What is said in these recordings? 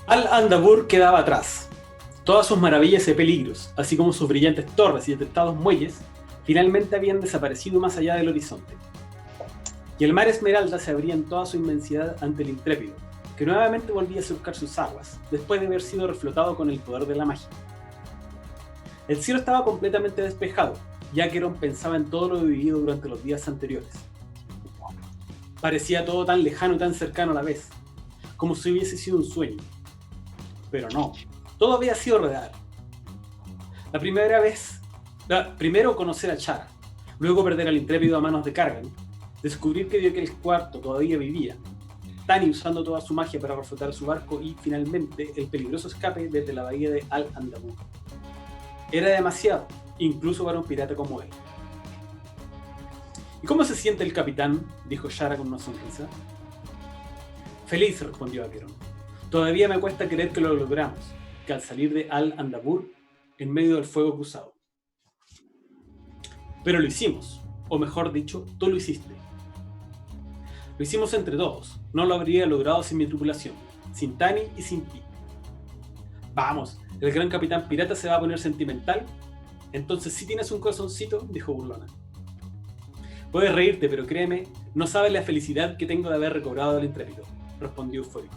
Al-Andabur quedaba atrás. Todas sus maravillas y peligros, así como sus brillantes torres y detestados muelles, finalmente habían desaparecido más allá del horizonte. Y el mar Esmeralda se abría en toda su inmensidad ante el intrépido, que nuevamente volvía a surcar sus aguas, después de haber sido reflotado con el poder de la magia. El cielo estaba completamente despejado, y Acheron pensaba en todo lo vivido durante los días anteriores. Parecía todo tan lejano y tan cercano a la vez, como si hubiese sido un sueño. Pero no, todo había sido real. La primera vez, primero conocer a Chara, luego perder al intrépido a manos de Kargan, descubrir que el cuarto todavía vivía, Tani usando toda su magia para reflotar su barco y, finalmente, el peligroso escape desde la bahía de Al-Andabur. Era demasiado, incluso para un pirata como él. ¿Y cómo se siente el capitán?, dijo Chara con una sonrisa. Feliz, respondió Acheron. Todavía me cuesta creer que lo logramos, que al salir de Al-Andabur, en medio del fuego cruzado. Pero lo hicimos, o mejor dicho, tú lo hiciste. Lo hicimos entre todos, no lo habría logrado sin mi tripulación, sin Tani y sin ti. Vamos, el gran capitán pirata se va a poner sentimental. Entonces sí tienes un corazoncito, dijo burlona. Puedes reírte, pero créeme, no sabes la felicidad que tengo de haber recobrado el intrépido, respondió eufórico.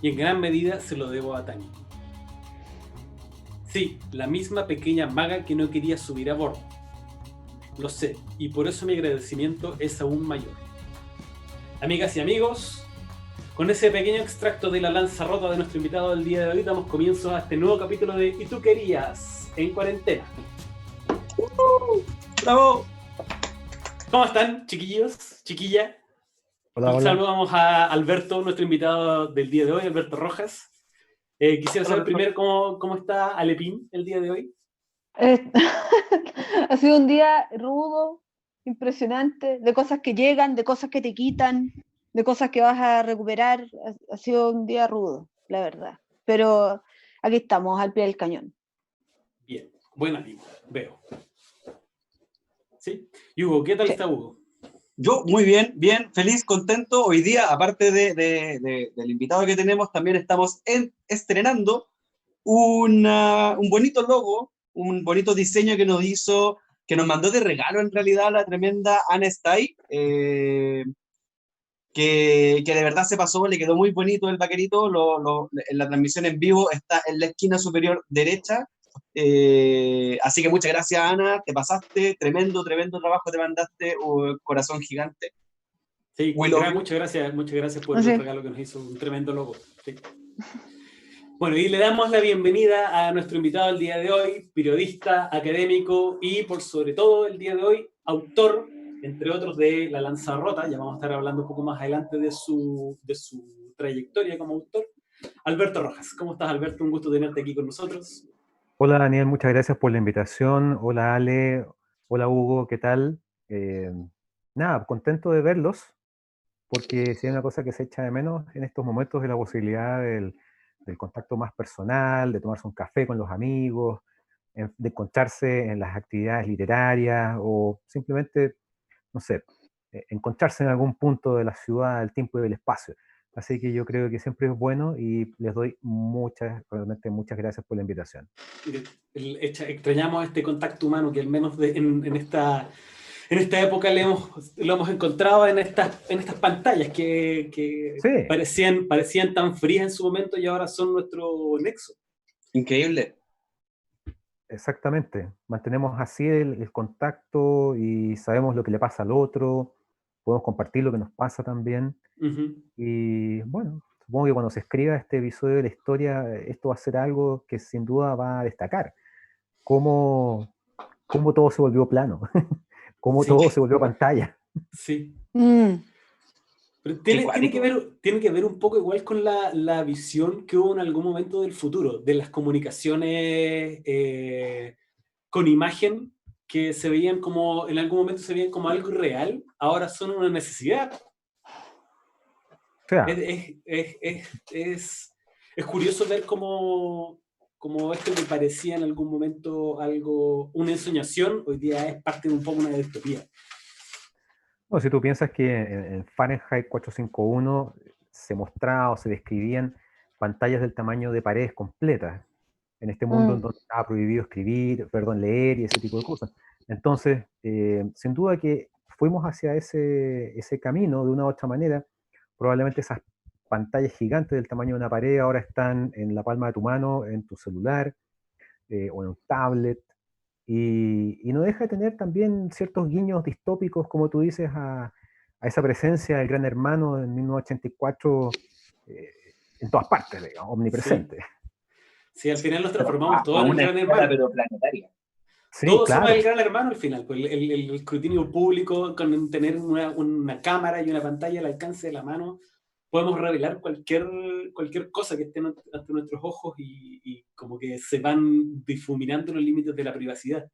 Y en gran medida se lo debo a Tani. Sí, la misma pequeña maga que no quería subir a bordo. Lo sé, y por eso mi agradecimiento es aún mayor. Amigas y amigos, con ese pequeño extracto de la lanza rota de nuestro invitado del día de hoy, damos comienzo a este nuevo capítulo de ¿Y tú querías? En cuarentena. ¡Bravo! ¿Cómo están, chiquillos? Chiquilla. Hola, hola. Saludamos a Alberto, nuestro invitado del día de hoy, Alberto Rojas. Quisiera saber primero cómo está Alepín el día de hoy. Ha sido un día rudo, impresionante, de cosas que llegan, de cosas que te quitan, de cosas que vas a recuperar. Ha sido un día rudo, la verdad. Pero aquí estamos, al pie del cañón. Bien, buen ánimo, veo. ¿Sí? Y Hugo, ¿qué tal está Hugo? Yo muy bien, feliz, contento. Hoy día, aparte del invitado que tenemos, también estamos estrenando un bonito logo, un bonito diseño que nos mandó de regalo en realidad la tremenda Anne Stay, que de verdad se pasó, le quedó muy bonito el vaquerito. En la transmisión en vivo está en la esquina superior derecha. Así que muchas gracias, Ana, te pasaste, tremendo trabajo te mandaste, corazón gigante. Sí, muchas gracias por el regalo que nos hizo, un tremendo logo. Sí. Bueno, y le damos la bienvenida a nuestro invitado el día de hoy, periodista, académico y, por sobre todo, el día de hoy, autor, entre otros, de La Lanza Rota. Ya vamos a estar hablando un poco más adelante de su trayectoria como autor. Alberto Rojas. ¿Cómo estás, Alberto? Un gusto tenerte aquí con nosotros. Hola, Daniel, muchas gracias por la invitación. Hola, Ale. Hola, Hugo, ¿qué tal? Nada, contento de verlos, porque si hay una cosa que se echa de menos en estos momentos es la posibilidad del contacto más personal, de tomarse un café con los amigos, de encontrarse en las actividades literarias o simplemente, no sé, encontrarse en algún punto de la ciudad, del tiempo y del espacio. Así que yo creo que siempre es bueno y les doy realmente muchas gracias por la invitación. Extrañamos este contacto humano que al menos en esta época lo hemos encontrado en estas pantallas que Sí, parecían tan frías en su momento y ahora son nuestro nexo. Increíble. exactamente. Mantenemos así el contacto y sabemos lo que le pasa al otro, podemos compartir lo que nos pasa también. Y bueno, supongo que cuando se escriba este episodio de la historia, esto va a ser algo que sin duda va a destacar. Cómo todo se volvió plano, cómo todo se volvió pantalla. Sí. Mm. Pero tiene que ver un poco igual con la visión que hubo en algún momento del futuro, de las comunicaciones con imagen que se veían como, en algún momento se veían como algo irreal, ahora son una necesidad. O sea, Es curioso ver cómo esto que parecía en algún momento una ensoñación, hoy día es parte de un poco una distopía. bueno, si tú piensas que en Fahrenheit 451 se mostraba o se describían pantallas del tamaño de paredes completas, en este mundo en donde estaba prohibido leer y ese tipo de cosas. Entonces, sin duda que fuimos hacia ese camino de una u otra manera. Probablemente esas pantallas gigantes del tamaño de una pared ahora están en la palma de tu mano, en tu celular o en un tablet. Y no deja de tener también ciertos guiños distópicos, como tú dices, a esa presencia del Gran Hermano en 1984 eh, en todas partes, digamos, omnipresente. Sí, al final nos Pero transformamos todos a en el una Gran escala, Hermano. pero planetaria. Sí, Todos somos claro. el Gran Hermano al final. Pues el escrutinio público, con tener una cámara y una pantalla al alcance de la mano, podemos revelar cualquier cosa que esté ante nuestros ojos y como que se van difuminando los límites de la privacidad.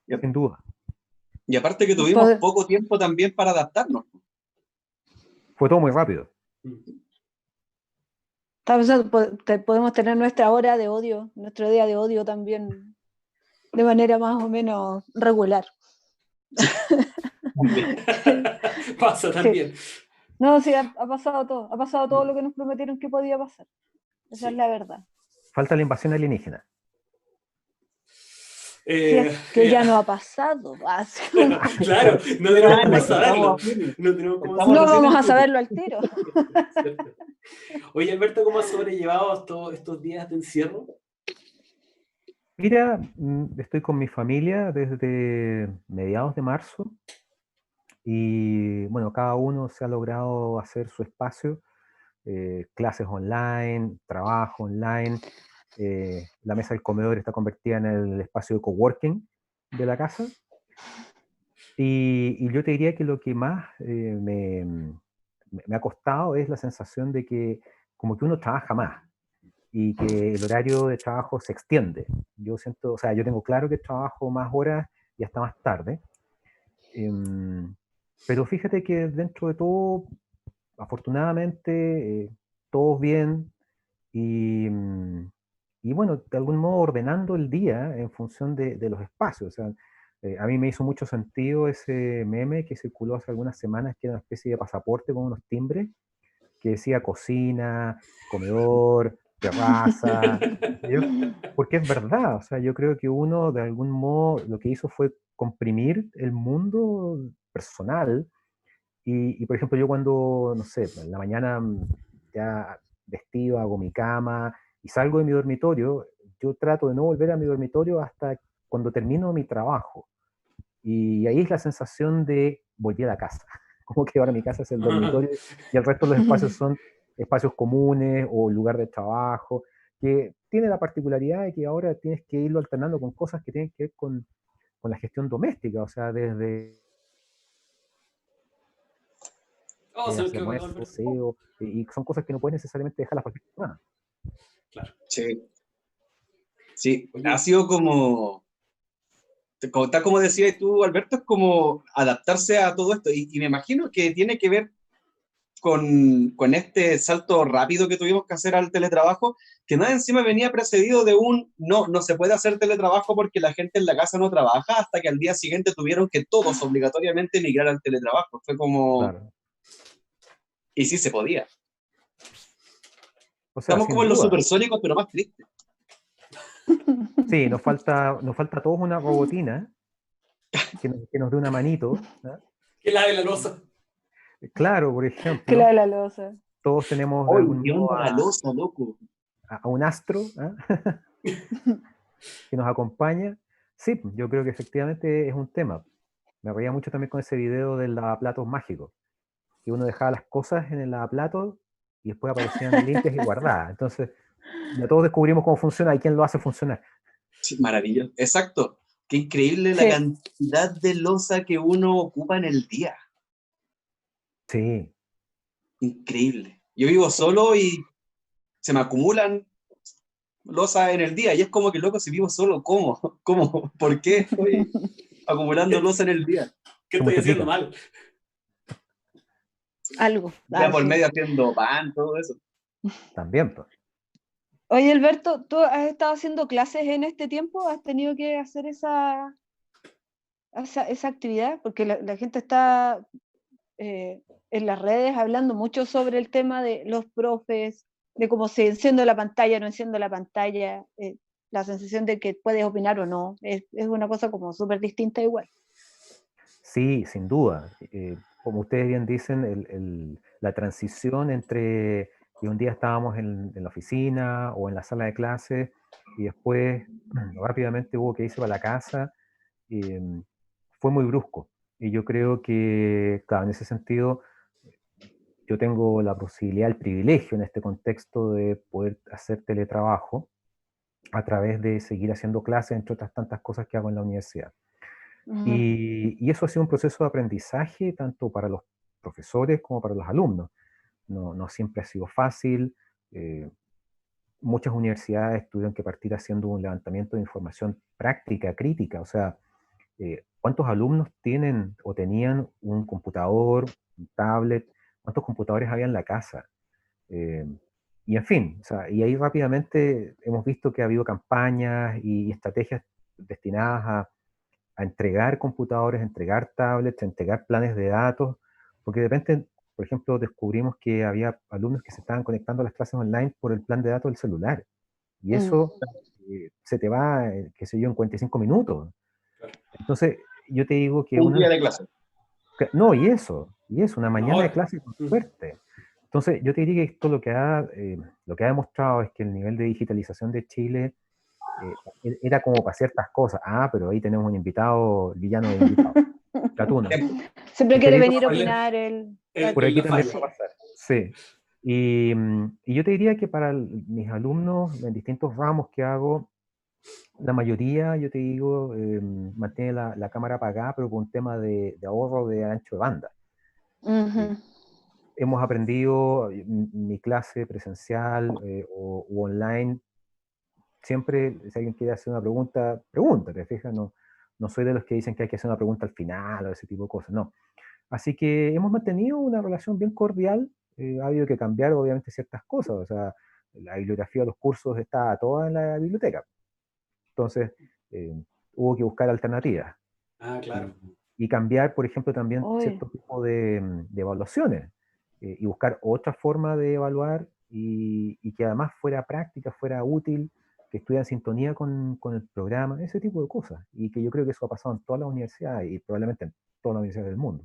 Sin duda. Y aparte que tuvimos poco tiempo también para adaptarnos. Fue todo muy rápido. Podemos tener nuestra hora de odio, nuestro día de odio también de manera más o menos regular. Pasa también. Sí. No, sí, ha pasado todo lo que nos prometieron que podía pasar. Esa es la verdad. Falta la invasión alienígena. Que ya no ha pasado. Claro, no tenemos cómo saberlo. No vamos a saberlo al tiro. Oye, Alberto, ¿cómo has sobrellevado estos días de encierro? Mira, estoy con mi familia desde mediados de marzo y bueno, cada uno se ha logrado hacer su espacio, clases online, trabajo online, la mesa del comedor está convertida en el espacio de coworking de la casa y yo te diría que lo que más me ha costado es la sensación de que como que uno trabaja más y que el horario de trabajo se extiende. Yo siento, o sea, yo tengo claro que trabajo más horas y hasta más tarde, pero fíjate que dentro de todo, afortunadamente, todos bien y bueno, de algún modo ordenando el día en función de los espacios. O sea, a mí me hizo mucho sentido ese meme que circuló hace algunas semanas, que era una especie de pasaporte con unos timbres, que decía cocina, comedor, terraza, porque es verdad, o sea, yo creo que uno de algún modo lo que hizo fue comprimir el mundo personal y por ejemplo yo cuando, no sé, en la mañana ya vestido, hago mi cama y salgo de mi dormitorio, yo trato de no volver a mi dormitorio hasta cuando termino mi trabajo. Y ahí es la sensación de volver a la casa. Como que ahora mi casa es el dormitorio y el resto de los espacios son espacios comunes o lugar de trabajo, que tiene la particularidad de que ahora tienes que irlo alternando con cosas que tienen que ver con la gestión doméstica, o sea, desde hacer almuerzo, SEO, y son cosas que no puedes necesariamente dejarlas para la semana. Claro. Sí. Sí, ha sido tal como decías tú, Alberto, es como adaptarse a todo esto. Y me imagino que tiene que ver con este salto rápido que tuvimos que hacer al teletrabajo, que más encima venía precedido de no se puede hacer teletrabajo porque la gente en la casa no trabaja, hasta que al día siguiente tuvieron que todos obligatoriamente migrar al teletrabajo. Fue como... Claro. Y sí se podía. O sea, estamos como en los supersónicos, pero más tristes. Sí, nos falta a todos una robotina que nos dé una manito. ¿Eh? Que lave la loza. Claro, por ejemplo. Que lave la loza. Todos tenemos de algún modo la loza, loco. A un astro que nos acompaña. Sí, yo creo que efectivamente es un tema. Me reía mucho también con ese video del lavaplatos mágico, que uno dejaba las cosas en el lavaplatos y después aparecían limpias y guardadas. Entonces, ya todos descubrimos cómo funciona y quién lo hace funcionar. Sí, maravilloso. Exacto. Qué increíble la cantidad de loza que uno ocupa en el día. Sí. Increíble. Yo vivo solo y se me acumulan losa en el día y es como que, loco, si vivo solo, ¿cómo? ¿Cómo? ¿Por qué estoy acumulando losa en el día? ¿Qué estoy haciendo mal? Algo. Ya por medio haciendo pan, todo eso. También, pues. Oye, Alberto, ¿tú has estado haciendo clases en este tiempo? ¿Has tenido que hacer esa actividad? Porque la gente está en las redes hablando mucho sobre el tema de los profes, de cómo se enciende la pantalla, no enciende la pantalla, la sensación de que puedes opinar o no, es una cosa como súper distinta igual. Sí, sin duda. Como ustedes bien dicen, la transición entre que un día estábamos en la oficina o en la sala de clase y después rápidamente hubo que irse para la casa, eh, fue muy brusco. Y yo creo que, claro, en ese sentido, yo tengo la posibilidad, el privilegio en este contexto de poder hacer teletrabajo a través de seguir haciendo clases, entre otras tantas cosas que hago en la universidad. Y eso ha sido un proceso de aprendizaje tanto para los profesores como para los alumnos. No siempre ha sido fácil. eh, Muchas universidades tuvieron que partir haciendo un levantamiento de información práctica, crítica. O sea, ¿cuántos alumnos tienen o tenían un computador, un tablet? ¿Cuántos computadores había en la casa? Eh, y en fin, o sea, y ahí rápidamente hemos visto que ha habido campañas y estrategias destinadas a entregar computadores, a entregar tablets, a entregar planes de datos, porque de repente, por ejemplo, descubrimos que había alumnos que se estaban conectando a las clases online por el plan de datos del celular. Y eso se te va, qué sé yo, en 45 minutos. Entonces, yo te digo que Un una de día las de clase. no, y eso, una mañana de Ahora. clase con suerte. Entonces, yo te diría que esto lo que ha demostrado es que el nivel de digitalización de Chile era como para ciertas cosas. Ah, pero ahí tenemos un invitado, villano de invitado, Gatuno. Siempre Y quiere querido, venir a Falla. opinar por Él aquí la también falla. va a pasar. Sí. Y yo te diría que para mis alumnos en distintos ramos que hago, la mayoría, yo te digo, mantiene la cámara apagada, pero por un tema de ahorro de ancho de banda. Eh, Hemos aprendido mi clase presencial u online. Siempre, si alguien quiere hacer una pregunta, pregunta, ¿te fijas? No soy de los que dicen que hay que hacer una pregunta al final o ese tipo de cosas, no. Así que hemos mantenido una relación bien cordial. Ha habido que cambiar, obviamente, ciertas cosas. O sea, la bibliografía de los cursos está toda en la biblioteca. Entonces, eh, hubo que buscar alternativas. Ah, claro. Y cambiar, por ejemplo, también Uy, cierto tipo de evaluaciones y buscar otra forma de evaluar y que además fuera práctica, fuera útil, que estuviera en sintonía con el programa, ese tipo de cosas. Y que yo creo que eso ha pasado en todas las universidades y probablemente en todas las universidades del mundo.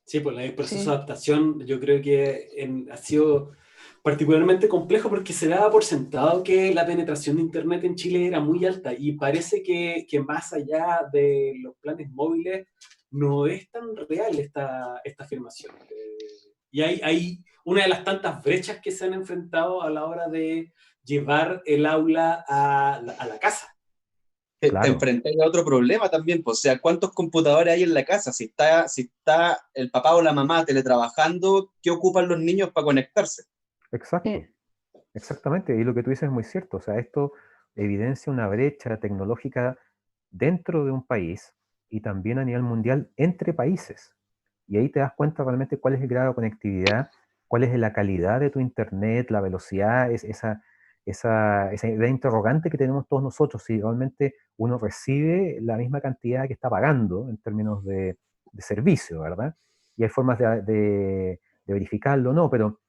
Sí, pues el proceso de sí. adaptación yo creo que ha sido particularmente complejo porque se daba por sentado que la penetración de Internet en Chile era muy alta y parece que más allá de los planes móviles no es tan real esta afirmación. Y hay una de las tantas brechas que se han enfrentado a la hora de llevar el aula a la casa. Te Claro, enfrentas a otro problema también, pues, o sea, ¿cuántos computadores hay en la casa? Si está el papá o la mamá teletrabajando, ¿qué ocupan los niños para conectarse? exacto. Exactamente, y lo que tú dices es muy cierto. O sea, esto evidencia una brecha tecnológica dentro de un país y también a nivel mundial entre países. Y ahí te das cuenta realmente cuál es el grado de conectividad, cuál es la calidad de tu internet, la velocidad, esa idea interrogante que tenemos todos nosotros, si realmente uno recibe la misma cantidad que está pagando en términos de servicio, ¿verdad? Y hay formas de verificarlo, ¿no? Pero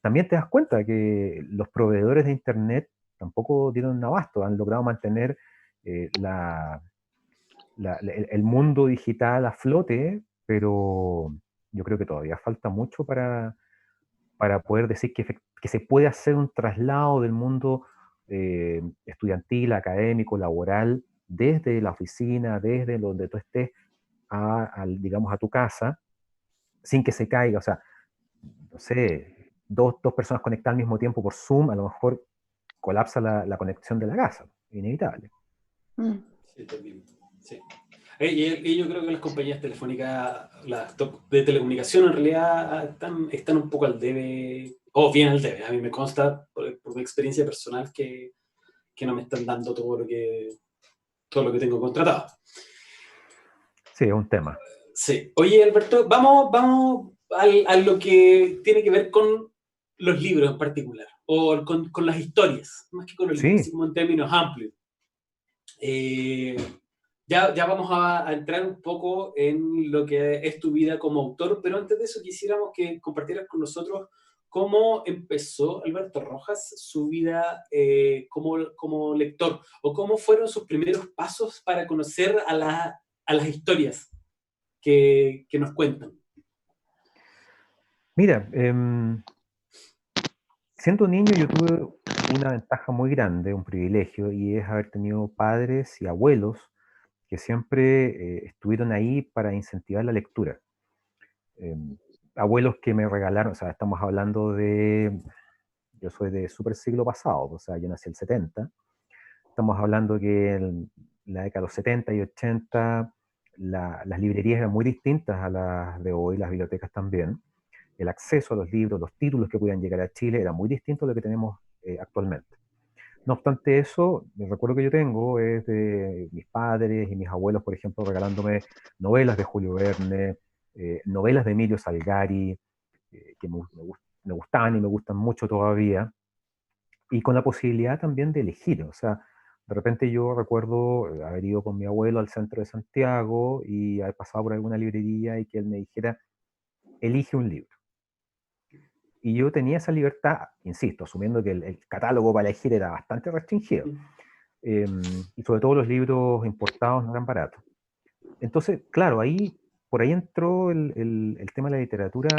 también te das cuenta que los proveedores de Internet tampoco dieron abasto, han logrado mantener la, el mundo digital a flote, pero yo creo que todavía falta mucho para poder decir que se puede hacer un traslado del mundo estudiantil, académico, laboral, desde la oficina, desde donde tú estés, digamos, a tu casa, sin que se caiga. O sea, no sé, dos personas conectadas al mismo tiempo por Zoom, a lo mejor colapsa la conexión de la casa, inevitable. Sí, también. Sí. Y yo creo que las compañías telefónicas, de telecomunicación en realidad están un poco al debe, o bien al debe. A mí me consta, por mi experiencia personal, que no me están dando todo lo que tengo contratado. Sí, es un tema. Sí. Oye, Alberto, vamos a lo que tiene que ver con los libros en particular, o con las historias, más que con los libros, así Sí, como en términos amplios. Eh, ya vamos a entrar un poco en lo que es tu vida como autor, pero antes de eso quisiéramos que compartieras con nosotros cómo empezó Alberto Rojas su vida como lector, o cómo fueron sus primeros pasos para conocer a las historias que nos cuentan. Mira, siendo niño yo tuve una ventaja muy grande, un privilegio, y es haber tenido padres y abuelos que siempre estuvieron ahí para incentivar la lectura. Em, Abuelos que me regalaron, o sea, estamos hablando de, yo soy de super siglo pasado, o sea, yo nací el 70. Estamos hablando que en la década de los 70 y 80 las librerías eran muy distintas a las de hoy, las bibliotecas también. El acceso a los libros, los títulos que podían llegar a Chile era muy distinto a lo que tenemos actualmente. No obstante eso, el recuerdo que yo tengo es de mis padres y mis abuelos, por ejemplo, regalándome novelas de Julio Verne, novelas de Emilio Salgari, que me gustaban y me gustan mucho todavía, y con la posibilidad también de elegir. O sea, de repente yo recuerdo haber ido con mi abuelo al centro de Santiago y haber pasado por alguna librería y que él me dijera, elige un libro. Y yo tenía esa libertad, insisto, asumiendo que el catálogo para elegir era bastante restringido. Y sobre todo los libros importados no eran baratos. Entonces, claro, por ahí entró el tema de la literatura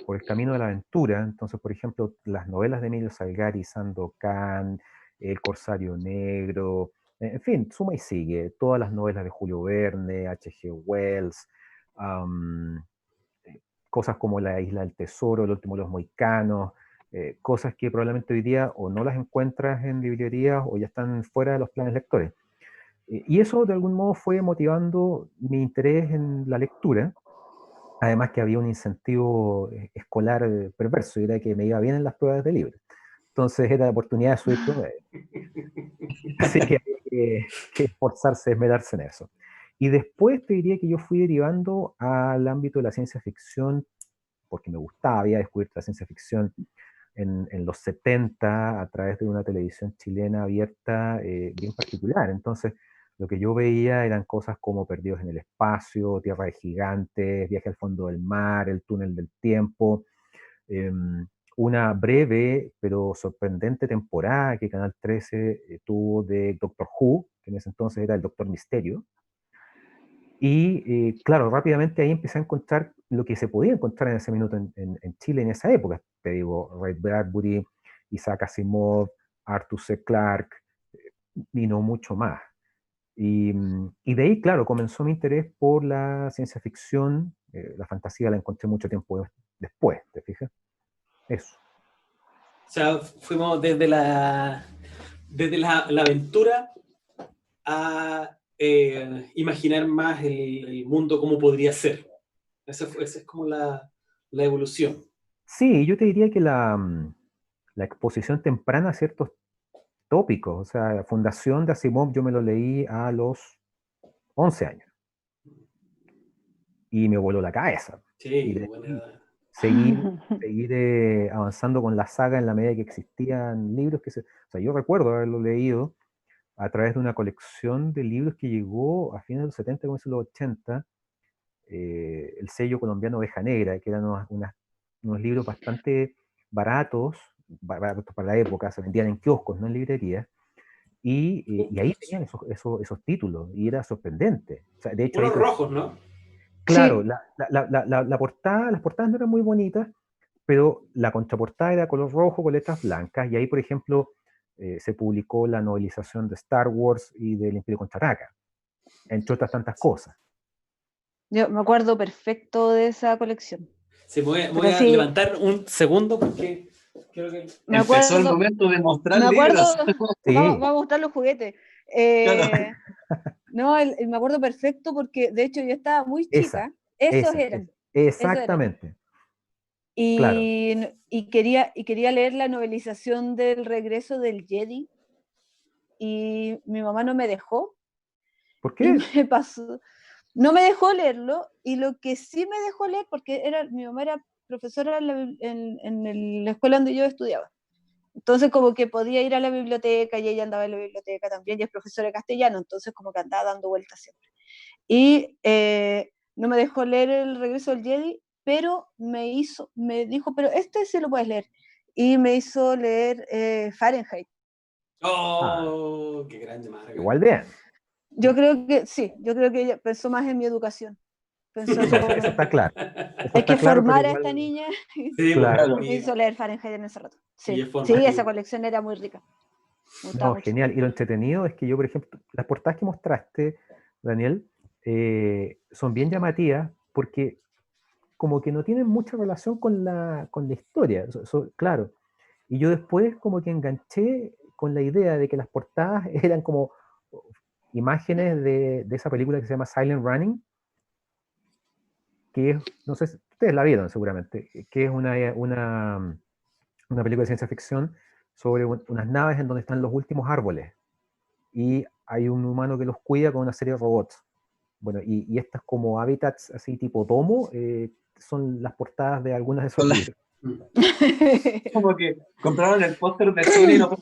por el camino de la aventura. Entonces, por ejemplo, las novelas de Emilio Salgari, Sandokan, El Corsario Negro, en fin, suma y sigue. Todas las novelas de Julio Verne, H.G. Wells, um, cosas como La Isla del Tesoro, El Último de los Mohicanos, cosas que probablemente hoy día o no las encuentras en librerías o ya están fuera de los planes lectores. Y eso de algún modo fue motivando mi interés en la lectura, además que había un incentivo escolar perverso, y era que me iba bien en las pruebas de libro. Entonces era la oportunidad de subir promedio. Así que había que esforzarse, esmerarse en eso. Y después te diría que yo fui derivando al ámbito de la ciencia ficción, porque me gustaba, había descubierto la ciencia ficción en los 70 a través de una televisión chilena abierta bien particular. Entonces, lo que yo veía eran cosas como Perdidos en el Espacio, Tierra de Gigantes, Viaje al Fondo del Mar, El Túnel del Tiempo, una breve pero sorprendente temporada que Canal 13 tuvo de Doctor Who, que en ese entonces era el Doctor Misterio. Y claro, rápidamente ahí empecé a encontrar lo que se podía encontrar en ese minuto en Chile en esa época. Te digo, Ray Bradbury, Isaac Asimov, Arthur C. Clarke, y no mucho más. Y de ahí, claro, comenzó mi interés por la ciencia ficción. La fantasía la encontré mucho tiempo después, ¿te fijas? Eso. O sea, fuimos desde la aventura a imaginar más el mundo como podría ser. Esa es como la evolución. Sí, yo te diría que la exposición temprana a ciertos tópicos, o sea, Fundación de Asimov yo me lo leí a los 11 años y me voló la cabeza. Y Sí, de buena. ahí seguir avanzando con la saga en la medida que existían libros o sea, yo recuerdo haberlo leído a través de una colección de libros que llegó a fines de los 70, comienzos de los 80, el sello colombiano Oveja Negra, que eran unos libros bastante baratos para la época, se vendían en kioscos, no en librerías, y ahí tenían esos títulos, y era sorprendente. O sea, de hecho, ahí, Unos rojos, ¿no? claro, Sí, las portadas no eran muy bonitas, pero la contraportada era color rojo con letras blancas, y ahí, por ejemplo, se publicó la novelización de Star Wars y del Imperio Contraataca, entre otras tantas cosas. yo me acuerdo perfecto de esa colección. Sí, me voy Pero a sí, levantar un segundo porque creo que... me Empezó el acuerdo, momento de mostrar me acuerdo, libros. Sí, vamos a mostrar los juguetes. Claro. No, me acuerdo perfecto porque de hecho yo estaba muy esa, chica, esos esa, eran, esos eran. exactamente, claro. Y quería leer la novelización del regreso del Jedi y mi mamá no me dejó ¿Por y qué? me pasó, no me dejó leerlo y lo que sí me dejó leer, porque mi mamá era profesora en la escuela donde yo estudiaba. Entonces como que podía ir a la biblioteca y ella andaba en la biblioteca también y es profesora de castellano, entonces como que andaba dando vueltas siempre. Y no me dejó leer El regreso del Jedi pero me dijo, pero este sí lo puedes leer. Y me hizo leer Fahrenheit. ¡Oh! ¡Qué grande, Margaret! Igual bien. Yo creo que sí, yo creo que ella pensó más en mi educación. Pensó así como, Eso está claro. Eso hay está que claro, pero formar a igual, esta niña. Sí, claro. Claro. Me hizo leer Fahrenheit en ese rato. Y Sí, es sí, esa formativo. colección era muy rica. Me gustaba No, mucho. genial. Y lo entretenido es que yo, por ejemplo, las portadas que mostraste, Daniel, son bien llamativas porque como que no tienen mucha relación con la historia. Claro. Y yo después como que enganché con la idea de que las portadas eran como imágenes de esa película que se llama Silent Running, que es, no sé si ustedes la vieron seguramente, que es una película de ciencia ficción sobre unas naves en donde están los últimos árboles y hay un humano que los cuida con una serie de robots. Bueno, y estas como hábitats así tipo domo son las portadas de algunos de esos Son libros. como que compraron el póster de cine y lo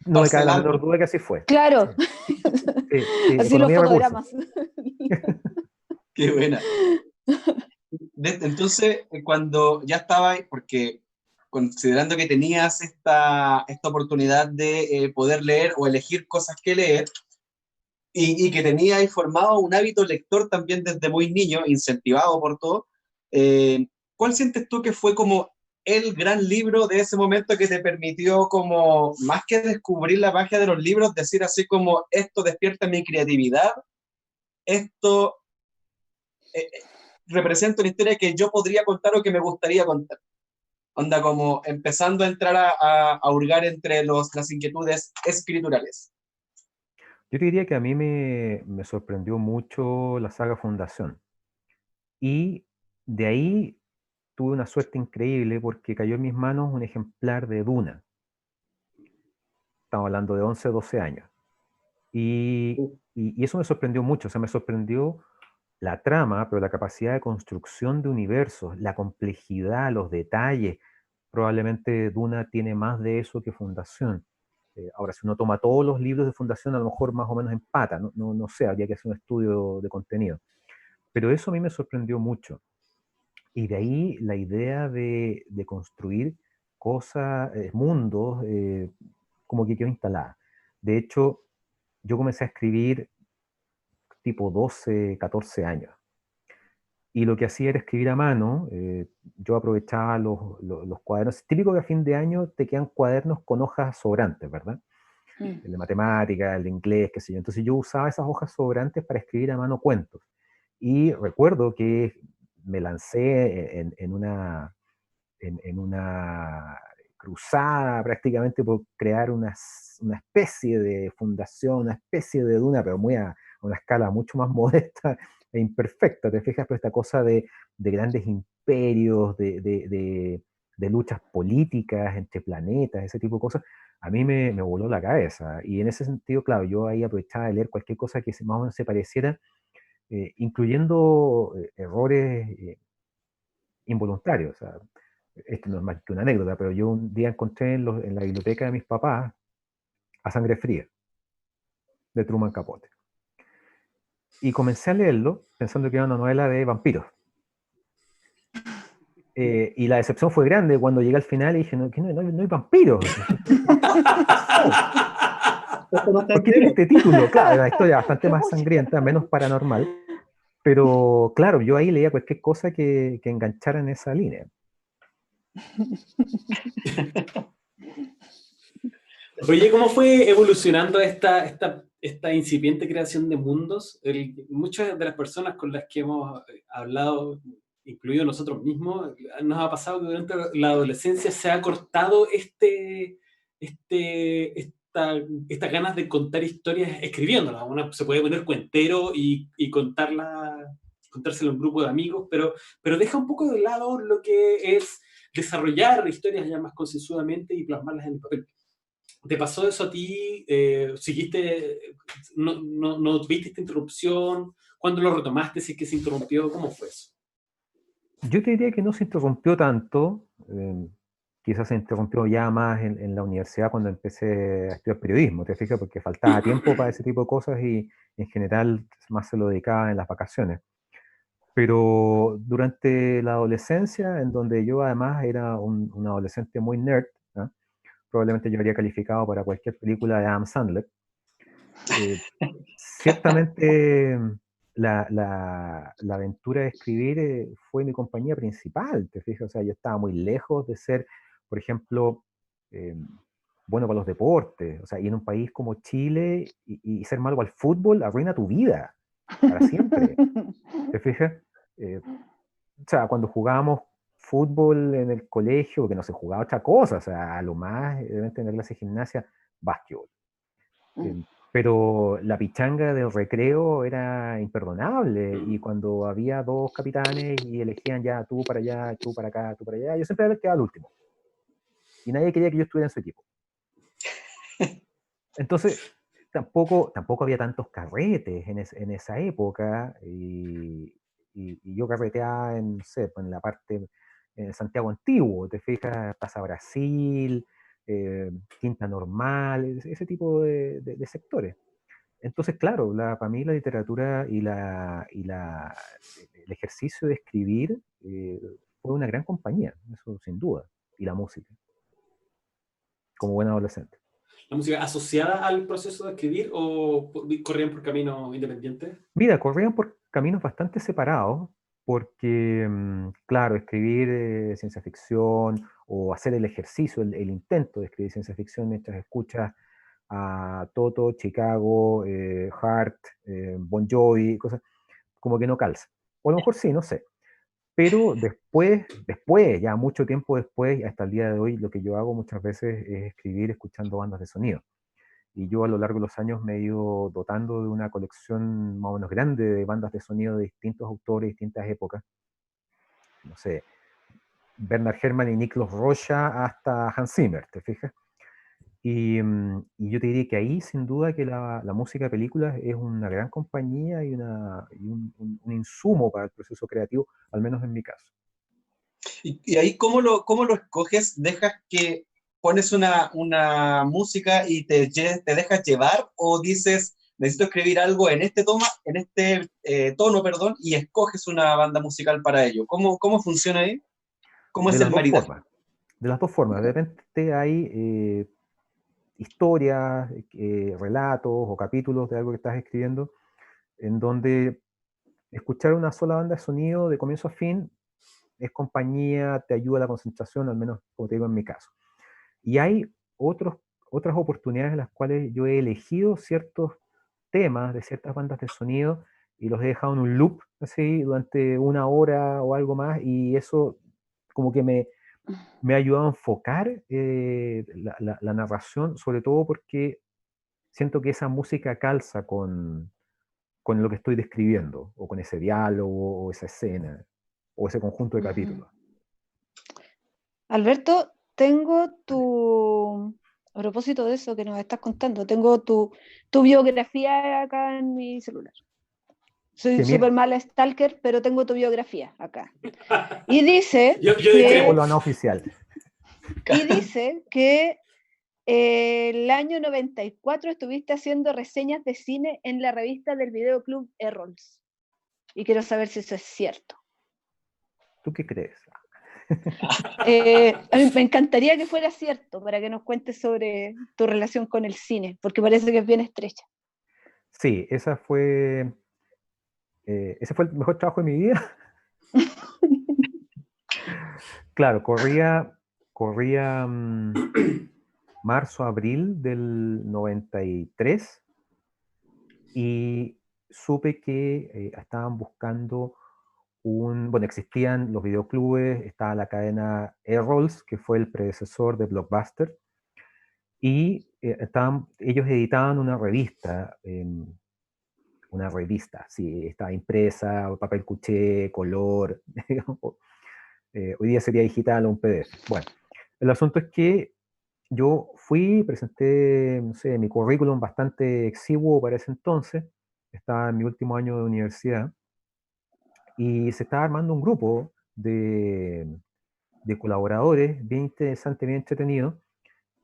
No me cabe la parcelando. menor duda que así fue. Claro, Sí, sí, así los economía de recursos. fotogramas. Qué buena. Entonces, cuando ya estaba, porque considerando que tenías esta oportunidad de poder leer o elegir cosas que leer, y que tenías formado un hábito lector también desde muy niño, incentivado por todo, ¿cuál sientes tú que fue como el gran libro de ese momento que te permitió como, más que descubrir la magia de los libros, decir así como, esto despierta mi creatividad, esto representa una historia que yo podría contar o que me gustaría contar? Onda como empezando a entrar a hurgar entre las inquietudes escriturales. Yo te diría que a mí me sorprendió mucho la saga Fundación. Y de ahí tuve una suerte increíble porque cayó en mis manos un ejemplar de Duna. Estamos hablando de 11, 12 años. Y eso me sorprendió mucho. O sea, me sorprendió la trama, pero la capacidad de construcción de universos, la complejidad, los detalles. Probablemente Duna tiene más de eso que Fundación. Ahora, si uno toma todos los libros de Fundación, a lo mejor más o menos empata. No sé, habría que hacer un estudio de contenido. Pero eso a mí me sorprendió mucho. Y de ahí la idea de construir cosas, mundos, como que quedó instalada. De hecho, yo comencé a escribir tipo 12, 14 años. Y lo que hacía era escribir a mano. Yo aprovechaba los cuadernos. Típico que a fin de año te quedan cuadernos con hojas sobrantes, ¿verdad? El de matemática, el de inglés, qué sé yo. Entonces yo usaba esas hojas sobrantes para escribir a mano cuentos. Y recuerdo que me lancé en una cruzada prácticamente por crear una especie de fundación, una especie de Duna, pero muy a una escala mucho más modesta e imperfecta, ¿te fijas? Pero esta cosa de grandes imperios, de luchas políticas entre planetas, ese tipo de cosas, a mí me voló la cabeza. Y en ese sentido, claro, yo ahí aprovechaba de leer cualquier cosa que más o menos se pareciera, incluyendo errores involuntarios. O sea, esto no es más que una anécdota, pero yo un día encontré en la biblioteca de mis papás A Sangre Fría, de Truman Capote. Y comencé a leerlo pensando que era una novela de vampiros. Y la decepción fue grande cuando llegué al final y dije, no, que no hay vampiros. ¿Por qué tiene este título? Claro, es una historia bastante más sangrienta, menos paranormal. Pero claro, yo ahí leía cualquier cosa que enganchara en esa línea. Oye, ¿cómo fue evolucionando esta incipiente creación de mundos? Muchas de las personas con las que hemos hablado, incluido nosotros mismos, nos ha pasado que durante la adolescencia se ha cortado estas ganas de contar historias escribiéndolas. Uno se puede poner cuentero y contárselo a un grupo de amigos, pero deja un poco de lado lo que es desarrollar historias ya más concienzudamente y plasmarlas en el papel. ¿Te pasó eso a ti? ¿Seguiste, no tuviste esta interrupción? ¿Cuándo lo retomaste? Si es que se interrumpió, ¿cómo fue eso? Yo te diría que no se interrumpió tanto, quizás se interrumpió ya más en la universidad cuando empecé a estudiar periodismo, ¿te fijas? Porque faltaba tiempo para ese tipo de cosas y en general más se lo dedicaba en las vacaciones. Pero durante la adolescencia, en donde yo además era un adolescente muy nerd, ¿ah? Probablemente yo habría calificado para cualquier película de Adam Sandler, eh, ciertamente la aventura de escribir fue mi compañía principal, te fijas, o sea, yo estaba muy lejos de ser, por ejemplo, eh, bueno para los deportes, o sea, y en un país como Chile, y ser malo al fútbol arruina tu vida para siempre, ¿te fijas? Eh, o sea, cuando jugábamos fútbol en el colegio, que no se jugaba otra cosa, o sea, a lo más, deben tener clase de gimnasia, básquetbol. Eh, pero la pichanga del recreo era imperdonable, y cuando había dos capitanes y elegían ya tú para allá, tú para acá, tú para allá, yo siempre quedaba al último. Y nadie quería que yo estuviera en su equipo. Entonces, tampoco había tantos carretes en esa época, y yo carreteaba en, no sé, pues, en la parte, en Santiago Antiguo, te fijas, Plaza Brasil, Quinta Normal, ese tipo de sectores. Entonces, claro, para mí la literatura el ejercicio de escribir fue una gran compañía, eso sin duda, y la música, como buen adolescente. ¿La música asociada al proceso de escribir o corrían por caminos independientes? Mira, corrían por caminos bastante separados, porque, claro, escribir ciencia ficción o hacer el ejercicio, el intento de escribir ciencia ficción mientras escuchas a Toto, Chicago, Heart, Bon Jovi, cosas como que no calza. O a lo mejor sí, no sé. Pero después, ya mucho tiempo después, hasta el día de hoy, lo que yo hago muchas veces es escribir escuchando bandas de sonido. Y yo a lo largo de los años me he ido dotando de una colección más o menos grande de bandas de sonido de distintos autores, distintas épocas. No sé, Bernard Herrmann y Niklos Rocha hasta Hans Zimmer, ¿te fijas? Y yo te diría que ahí, sin duda, que la música de películas es una gran compañía y un insumo para el proceso creativo, al menos en mi caso. Y ahí, ¿cómo lo escoges? ¿Dejas que pones una música y te dejas llevar? ¿O dices, necesito escribir algo en este tono, perdón, y escoges una banda musical para ello? ¿Cómo funciona ahí? ¿Cómo De es las el dos maridaje? formas. De las dos formas. De repente hay historias, relatos o capítulos de algo que estás escribiendo, en donde escuchar una sola banda de sonido de comienzo a fin es compañía, te ayuda a la concentración, al menos como te digo en mi caso. Y hay otras oportunidades en las cuales yo he elegido ciertos temas de ciertas bandas de sonido y los he dejado en un loop así durante una hora o algo más, y eso como que me ha ayudado a enfocar la narración, sobre todo porque siento que esa música calza con lo que estoy describiendo, o con ese diálogo, o esa escena, o ese conjunto de capítulos. Alberto, a propósito de eso que nos estás contando, tengo tu biografía acá en mi celular. Soy Que súper mira, mala stalker, pero tengo tu biografía acá. Y dice Yo o discrepo. lo no oficial. que el año 94 estuviste haciendo reseñas de cine en la revista del Videoclub Errols. Y quiero saber si eso es cierto. ¿Tú qué crees? A mí me encantaría que fuera cierto para que nos cuentes sobre tu relación con el cine, porque parece que es bien estrecha. Sí, ese fue el mejor trabajo de mi vida. Claro, corría marzo, abril del 93, y supe que estaban buscando bueno, existían los videoclubes, estaba la cadena Errols, que fue el predecesor de Blockbuster, y ellos editaban una revista, sí, estaba impresa, papel cuché, color, digamos. Hoy día sería digital o un PDF. Bueno, el asunto es que yo fui, presenté, no sé, mi currículum bastante exiguo para ese entonces, estaba en mi último año de universidad, y se estaba armando un grupo de colaboradores bien interesante, bien entretenido.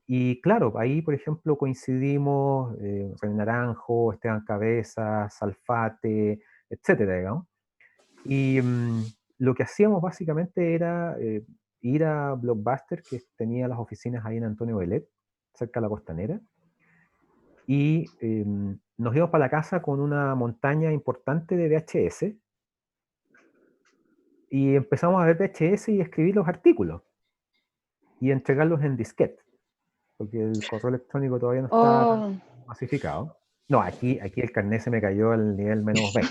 Y claro, ahí, por ejemplo, coincidimos René Naranjo, Esteban Cabezas, Salfate, etcétera, digamos. Y lo que hacíamos básicamente era ir a Blockbuster, que tenía las oficinas ahí en Antonio Belet, cerca de la Costanera, y nos íbamos para la casa con una montaña importante de VHS, y empezamos a ver VHS y escribir los artículos, y entregarlos en disquete, porque el correo electrónico todavía no estaba tan Oh. masificado. No, aquí el carnet se me cayó al nivel menos 20.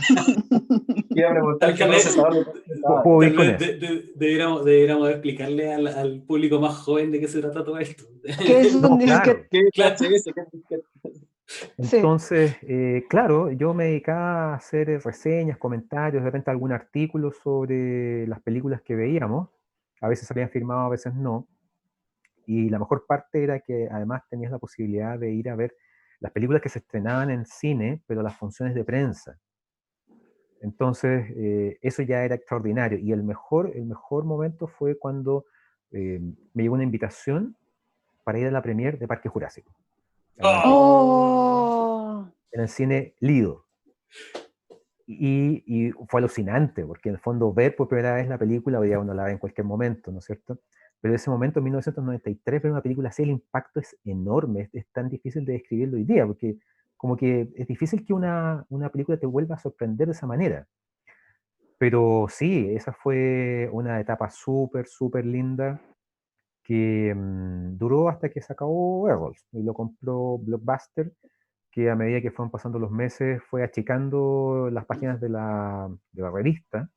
Iba a preguntar Tal qué vez, procesador de texto estaba. Puedo tal ir con vez eso. deberíamos explicarle al público más joven de qué se trata todo esto. ¿Qué es No, un claro. disquete? ¿Qué es Claro. VHS? ¿Qué es disquete? Sí. Entonces, claro, yo me dedicaba a hacer reseñas, comentarios, de repente algún artículo sobre las películas que veíamos. A veces salían firmados, a veces no. Y la mejor parte era que además tenías la posibilidad de ir a ver las películas que se estrenaban en cine, pero las funciones de prensa. Entonces, eso ya era extraordinario. Y el mejor momento fue cuando me llegó una invitación para ir a la premiere de Parque Jurásico, Oh. Oh. en el cine Lido. Y fue alucinante, porque en el fondo ver por primera vez la película, hoy día uno la ve en cualquier momento, ¿no es cierto? Pero ese momento, en 1993, ver una película así, el impacto es enorme, es tan difícil de describirlo hoy día, porque como que es difícil que una película te vuelva a sorprender de esa manera. Pero sí, esa fue una etapa súper, súper linda que duró hasta que se acabó Errol y lo compró Blockbuster, que a medida que fueron pasando los meses fue achicando las páginas de la revista.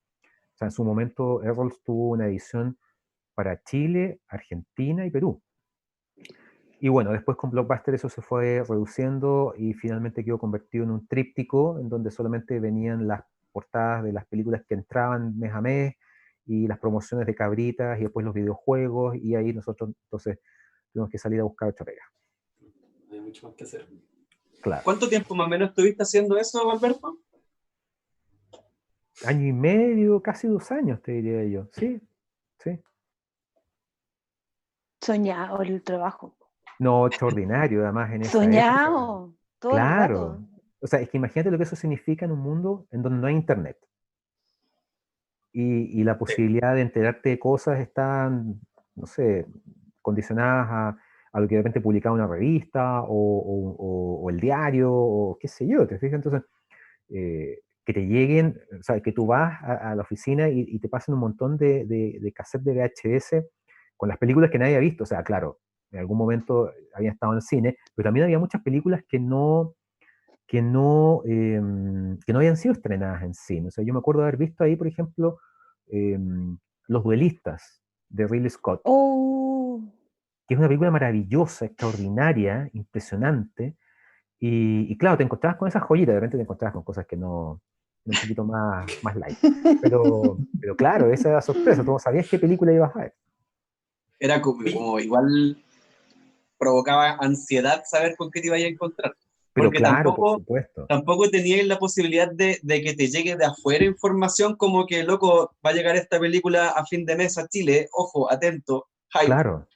O sea, en su momento Errol tuvo una edición para Chile, Argentina y Perú. Y bueno, después con Blockbuster eso se fue reduciendo y finalmente quedó convertido en un tríptico en donde solamente venían las portadas de las películas que entraban mes a mes y las promociones de cabritas y después los videojuegos y ahí nosotros entonces tuvimos que salir a buscar otra pega. No hay mucho más que hacer. Claro. ¿Cuánto tiempo más o menos estuviste haciendo eso, Alberto? Año y medio, casi 2 años, te diría yo. Sí, sí. Soñado el trabajo. No, extraordinario, además en esa época. Soñado. Todo el Claro. rato. O sea, es que imagínate lo que eso significa en un mundo en donde no hay internet. Y la posibilidad de enterarte de cosas están, no sé, condicionadas a lo que de repente publicaba una revista o el diario o qué sé yo, ¿te fijas? Entonces, que te lleguen, o sea, que tú vas a la oficina y te pasen un montón de cassettes de VHS con las películas que nadie había visto. O sea, claro, en algún momento habían estado en el cine, pero también había muchas películas que no habían sido estrenadas en cine. O sea, yo me acuerdo de haber visto ahí, por ejemplo, Los Duelistas, de Ridley Scott, Oh. que es una película maravillosa, extraordinaria, impresionante, y claro, te encontrabas con esas joyitas, de repente te encontrabas con cosas que no, un poquito más light. Pero claro, esa era la sorpresa, tú no sabías qué película ibas a ver. Era como igual provocaba ansiedad saber con qué te ibas a encontrar. Pero Porque claro, por tampoco, supuesto. tampoco teníais la posibilidad de que te llegue de afuera información como que, loco, va a llegar esta película a fin de mes a Chile, ojo, atento, hype. Claro.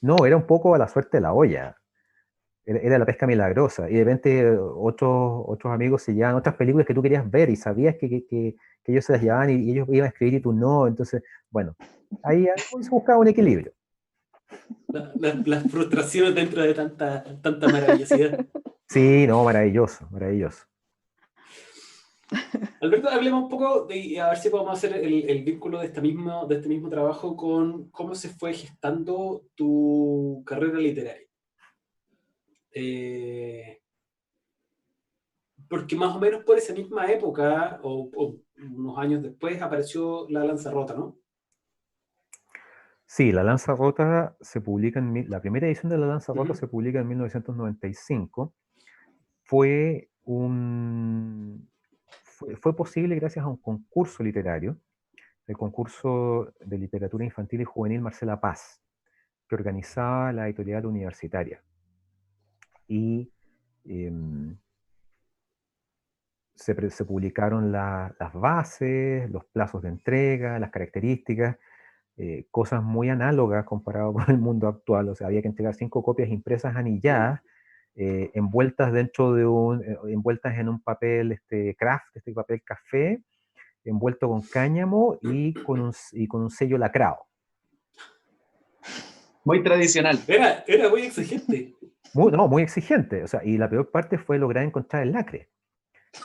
No, era un poco a la suerte de la olla. Era la pesca milagrosa. Y de repente otros amigos se llevaban otras películas que tú querías ver y sabías que ellos se las llevaban y ellos iban a escribir y tú no. Entonces, bueno, ahí se buscaba un equilibrio. Las frustraciones dentro de tanta maravillosidad. Sí, no, maravilloso, maravilloso. Alberto, hablemos un poco de, a ver si podemos hacer el vínculo de este mismo trabajo con cómo se fue gestando tu carrera literaria. Porque más o menos por esa misma época, o unos años después, apareció La Lanza Rota, ¿no? Sí, La Lanza Rota se publica la primera edición de La Lanza Rota Uh-huh. se publica en 1995. Fue posible gracias a un concurso literario, el concurso de literatura infantil y juvenil Marcela Paz, que organizaba la editorial universitaria. Y se publicaron las bases, los plazos de entrega, las características, cosas muy análogas comparado con el mundo actual. O sea, había que entregar 5 copias impresas anilladas, envueltas envueltas en un papel craft, este papel café, envuelto con cáñamo y con un sello lacrado. Muy tradicional. Era muy exigente. Muy exigente. O sea, y la peor parte fue lograr encontrar el lacre.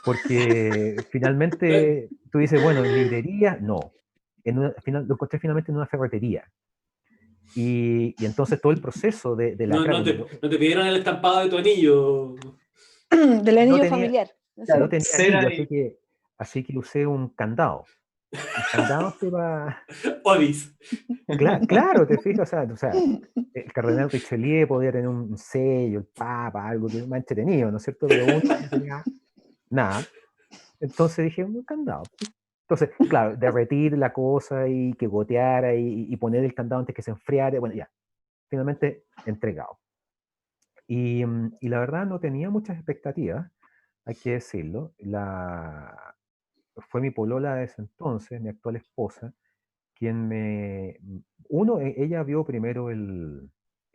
Porque finalmente tú dices, bueno, en librería, no. Lo encontré finalmente en una ferretería. Y entonces todo el proceso de No, lacrar, no porque te pidieron el estampado de tu anillo. Del no anillo tenía, familiar. Así. no tenía Cera anillo, y así que usé un candado. Un candado se va... Odis. Claro, te fijas, o sea, el cardenal Richelieu podía tener un sello, el papa, algo que más entretenido, ¿no es cierto? Pero uno no tenía nada. Entonces dije, un candado. Entonces, claro, derretir la cosa y que goteara y poner el candado antes que se enfriara, bueno, ya, finalmente entregado. Y la verdad no tenía muchas expectativas, hay que decirlo. Fue mi polola de ese entonces, mi actual esposa, quien ella vio primero el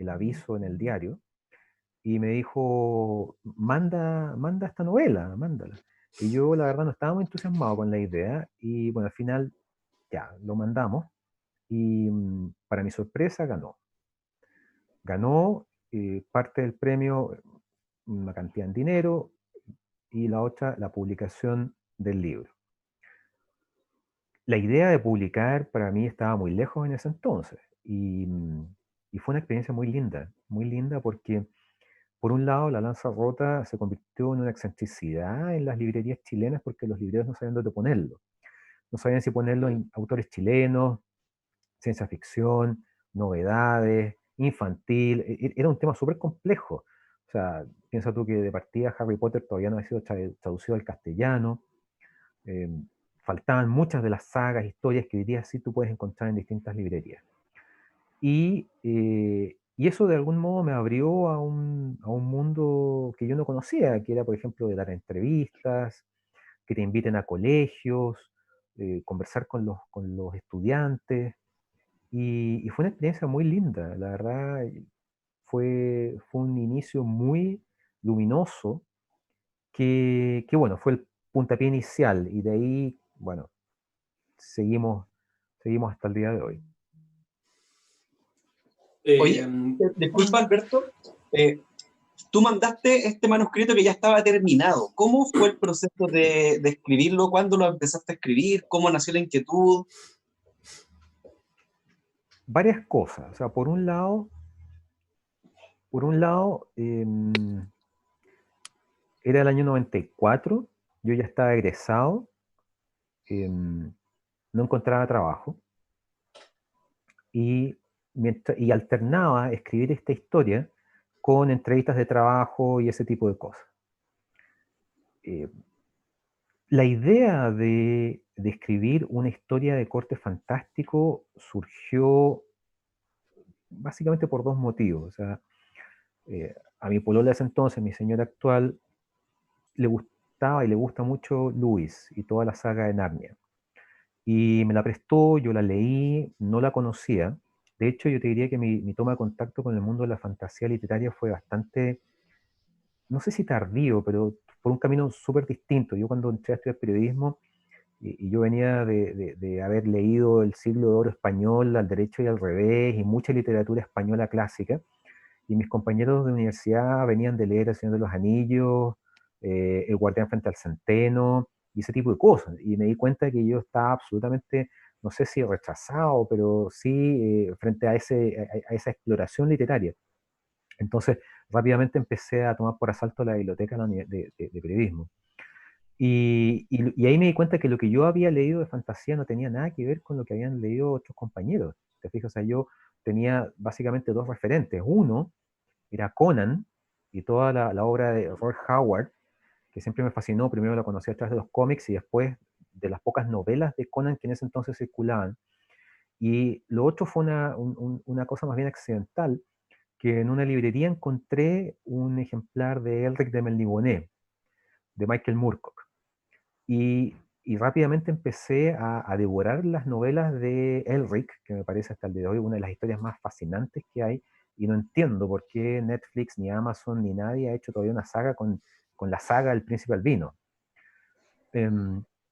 aviso en el diario y me dijo, manda esta novela, mándala. Y yo la verdad no estaba muy entusiasmado con la idea y bueno, al final ya, lo mandamos y para mi sorpresa ganó. Ganó parte del premio, una cantidad en dinero y la otra, la publicación del libro. La idea de publicar para mí estaba muy lejos en ese entonces y fue una experiencia muy linda porque por un lado la Lanza Rota se convirtió en una excentricidad en las librerías chilenas porque los libreros no sabían dónde ponerlo. No sabían si ponerlo en autores chilenos, ciencia ficción, novedades, infantil. Era un tema súper complejo. O sea, piensa tú que de partida Harry Potter todavía no ha sido traducido al castellano. eh, Faltaban muchas de las sagas, historias que hoy día sí tú puedes encontrar en distintas librerías. Y eso de algún modo me abrió a un mundo que yo no conocía, que era, por ejemplo, de dar entrevistas, que te inviten a colegios, conversar con los estudiantes. Y fue una experiencia muy linda, la verdad, fue un inicio muy luminoso que bueno, fue el puntapié inicial y de ahí, bueno, seguimos, seguimos hasta el día de hoy. Oye, disculpa Alberto, tú mandaste este manuscrito que ya estaba terminado. ¿Cómo fue el proceso de escribirlo? ¿Cuándo lo empezaste a escribir? ¿Cómo nació la inquietud? Varias cosas, o sea, por un lado era el año 94, yo ya estaba egresado, no encontraba trabajo y, y alternaba escribir esta historia con entrevistas de trabajo y ese tipo de cosas. La idea de escribir una historia de corte fantástico surgió básicamente por dos motivos. O sea, a mi polola de ese entonces, mi señora actual, le gustaba y le gusta mucho Lewis y toda la saga de Narnia. Y me la prestó, yo la leí, no la conocía. De hecho, yo te diría que mi toma de contacto con el mundo de la fantasía literaria fue bastante, no sé si tardío, pero por un camino súper distinto. Yo cuando entré a estudiar periodismo, y yo venía de haber leído El siglo de oro español al derecho y al revés, y mucha literatura española clásica, y mis compañeros de universidad venían de leer El Señor de los Anillos, El Guardián frente al Centeno, y ese tipo de cosas. Y me di cuenta que yo estaba absolutamente, no sé si retrasado, pero sí frente a esa exploración literaria. Entonces, rápidamente empecé a tomar por asalto la biblioteca de periodismo. Y ahí me di cuenta que lo que yo había leído de fantasía no tenía nada que ver con lo que habían leído otros compañeros. ¿Te fijas? O sea, yo tenía básicamente dos referentes. Uno era Conan y toda la obra de Robert Howard, que siempre me fascinó. Primero la conocí a través de los cómics y después de las pocas novelas de Conan que en ese entonces circulaban. Y lo otro fue una cosa más bien accidental, que en una librería encontré un ejemplar de Elric de Melniboné, de Michael Moorcock. Y rápidamente empecé a devorar las novelas de Elric, que me parece hasta el día de hoy una de las historias más fascinantes que hay, y no entiendo por qué Netflix, ni Amazon, ni nadie ha hecho todavía una saga con la saga del Príncipe Albino.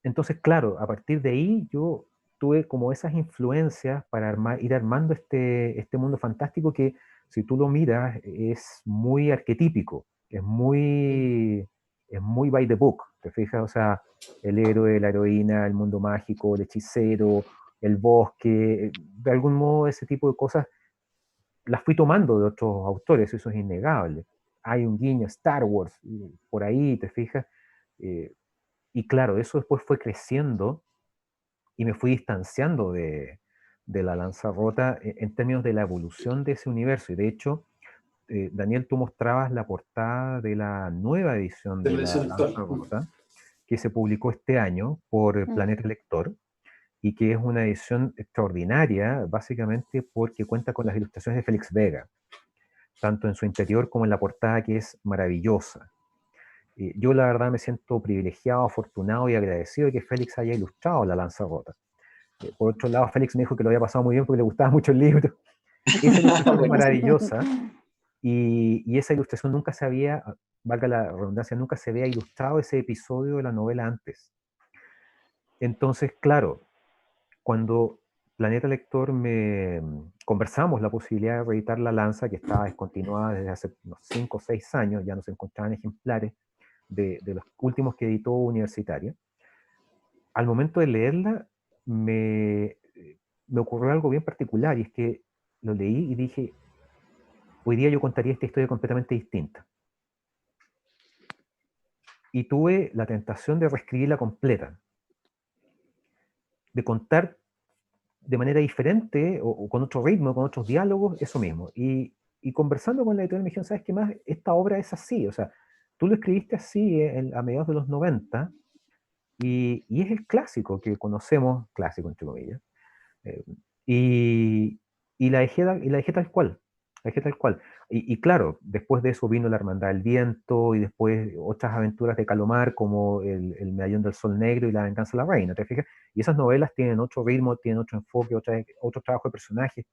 Entonces, claro, a partir de ahí yo tuve como esas influencias para ir armando este mundo fantástico que, si tú lo miras, es muy arquetípico, es muy by the book, ¿te fijas? O sea, el héroe, la heroína, el mundo mágico, el hechicero, el bosque, de algún modo ese tipo de cosas las fui tomando de otros autores, eso es innegable. Hay un guiño a Star Wars, por ahí, ¿te fijas? Eh, y claro, eso después fue creciendo y me fui distanciando de la Lanzarrota en términos de la evolución de ese universo. Y de hecho, Daniel, tú mostrabas la portada de la nueva edición De de la la edición actual. Lanzarrota, que se publicó este año por Planeta Lector, y que es una edición extraordinaria, básicamente porque cuenta con las ilustraciones de Félix Vega, tanto en su interior como en la portada, que es maravillosa. Yo la verdad me siento privilegiado, afortunado y agradecido de que Félix haya ilustrado la Lanzarrota. Por otro lado, Félix me dijo que lo había pasado muy bien porque le gustaba mucho el libro. Esa ilustración es maravillosa, y esa ilustración nunca se había, valga la redundancia, nunca se había ilustrado ese episodio de la novela antes. Entonces, claro, cuando Planeta Lector conversamos la posibilidad de reeditar La Lanza, que estaba descontinuada desde hace unos 5 o 6 años, ya no se encontraban ejemplares de los últimos que editó Universitaria, al momento de leerla me ocurrió algo bien particular, y es que lo leí y dije, hoy día yo contaría esta historia completamente distinta. Y tuve la tentación de reescribirla completa, de contar de manera diferente o con otro ritmo, con otros diálogos, eso mismo. Y conversando con la editorial me dijeron, ¿sabes qué más? Esta obra es así, o sea, tú lo escribiste así a mediados de los 90 y es el clásico que conocemos, clásico entre comillas, eh, y, y la dejé tal cual, la dejé tal cual. Y claro, después de eso vino La Hermandad del Viento y después otras aventuras de Calomar como el Medallón del Sol Negro y La Venganza de la Reina, ¿te fijas? Y esas novelas tienen otro ritmo, tienen otro enfoque, otro trabajo de personajes.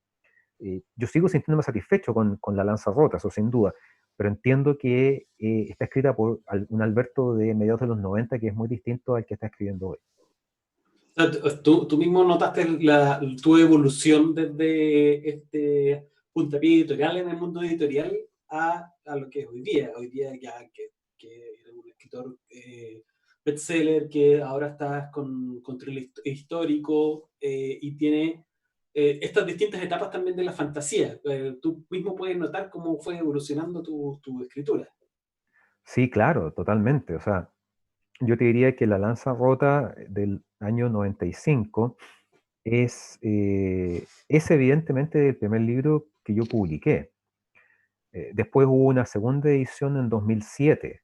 Yo sigo sintiéndome satisfecho con La Lanza Rota, eso sin duda, pero entiendo que está escrita por un Alberto de mediados de los 90 que es muy distinto al que está escribiendo hoy. O sea, tú mismo notaste tu evolución desde este puntapié editorial en el mundo editorial a lo que es hoy día. Hoy día ya que eres un escritor bestseller, que ahora estás con thriller histórico y tiene estas distintas etapas también de la fantasía. Tú mismo puedes notar cómo fue evolucionando tu escritura. Sí, claro, totalmente. O sea, yo te diría que La Lanza Rota del año 95 es evidentemente el primer libro que yo publiqué. Después hubo una segunda edición en 2007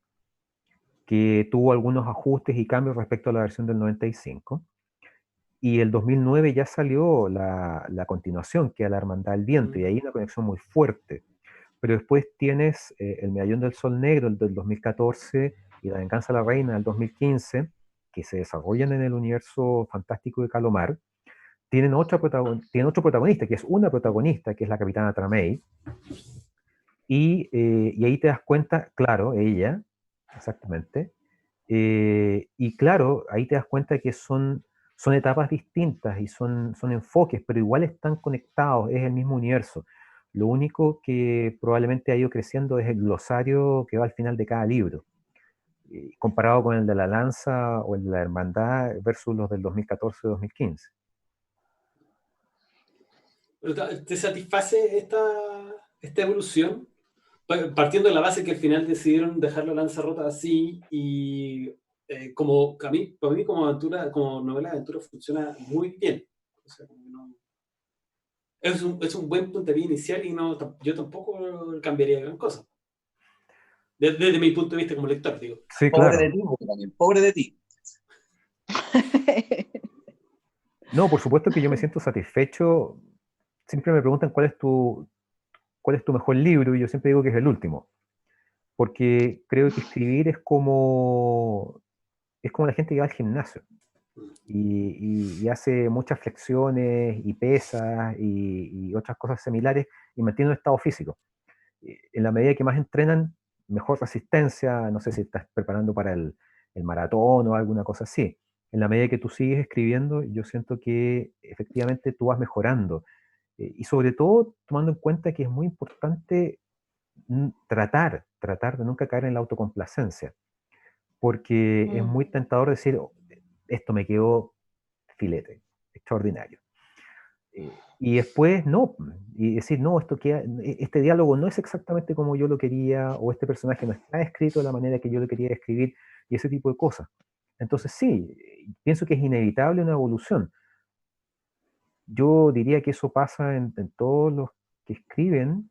que tuvo algunos ajustes y cambios respecto a la versión del 95. Y el 2009 ya salió la continuación, que es La Hermandad del Viento, y ahí hay una conexión muy fuerte. Pero después tienes El Medallón del Sol Negro, el del 2014, y La Venganza de la Reina del 2015, que se desarrollan en el universo fantástico de Calomar. Tienen otro protagonista, que es una protagonista, que es la Capitana Tramei. Y ahí te das cuenta, claro, ella, exactamente. Y claro, ahí te das cuenta que son etapas distintas y son enfoques, pero igual están conectados, es el mismo universo. Lo único que probablemente ha ido creciendo es el glosario que va al final de cada libro, comparado con el de la Lanza o el de la Hermandad versus los del 2014-2015. ¿Pero te satisface esta evolución? Partiendo de la base que al final decidieron dejarlo Lanzarrota así y como para mí como aventura, como novela de aventura funciona muy bien. O sea, es un buen puntapié inicial y yo tampoco cambiaría gran cosa. Desde mi punto de vista como lector, digo. Sí, Pobre claro. de ti, Daniel, pobre de ti. No, por supuesto que yo me siento satisfecho. Siempre me preguntan cuál es tu mejor libro, y yo siempre digo que es el último, porque creo que escribir es como la gente que va al gimnasio y hace muchas flexiones y pesas y otras cosas similares y mantiene un estado físico. En la medida que más entrenan, mejor resistencia, no sé si estás preparando para el maratón o alguna cosa así. en la medida que tú sigues escribiendo, yo siento que efectivamente tú vas mejorando. Y sobre todo tomando en cuenta que es muy importante tratar de nunca caer en la autocomplacencia, porque es muy tentador decir, "Oh, esto me quedó filete, extraordinario". Y después no, y decir, no, este diálogo no es exactamente como yo lo quería, o este personaje no está escrito de la manera que yo lo quería escribir, y ese tipo de cosas. Entonces sí, pienso que es inevitable una evolución. Yo diría que eso pasa en todos los que escriben,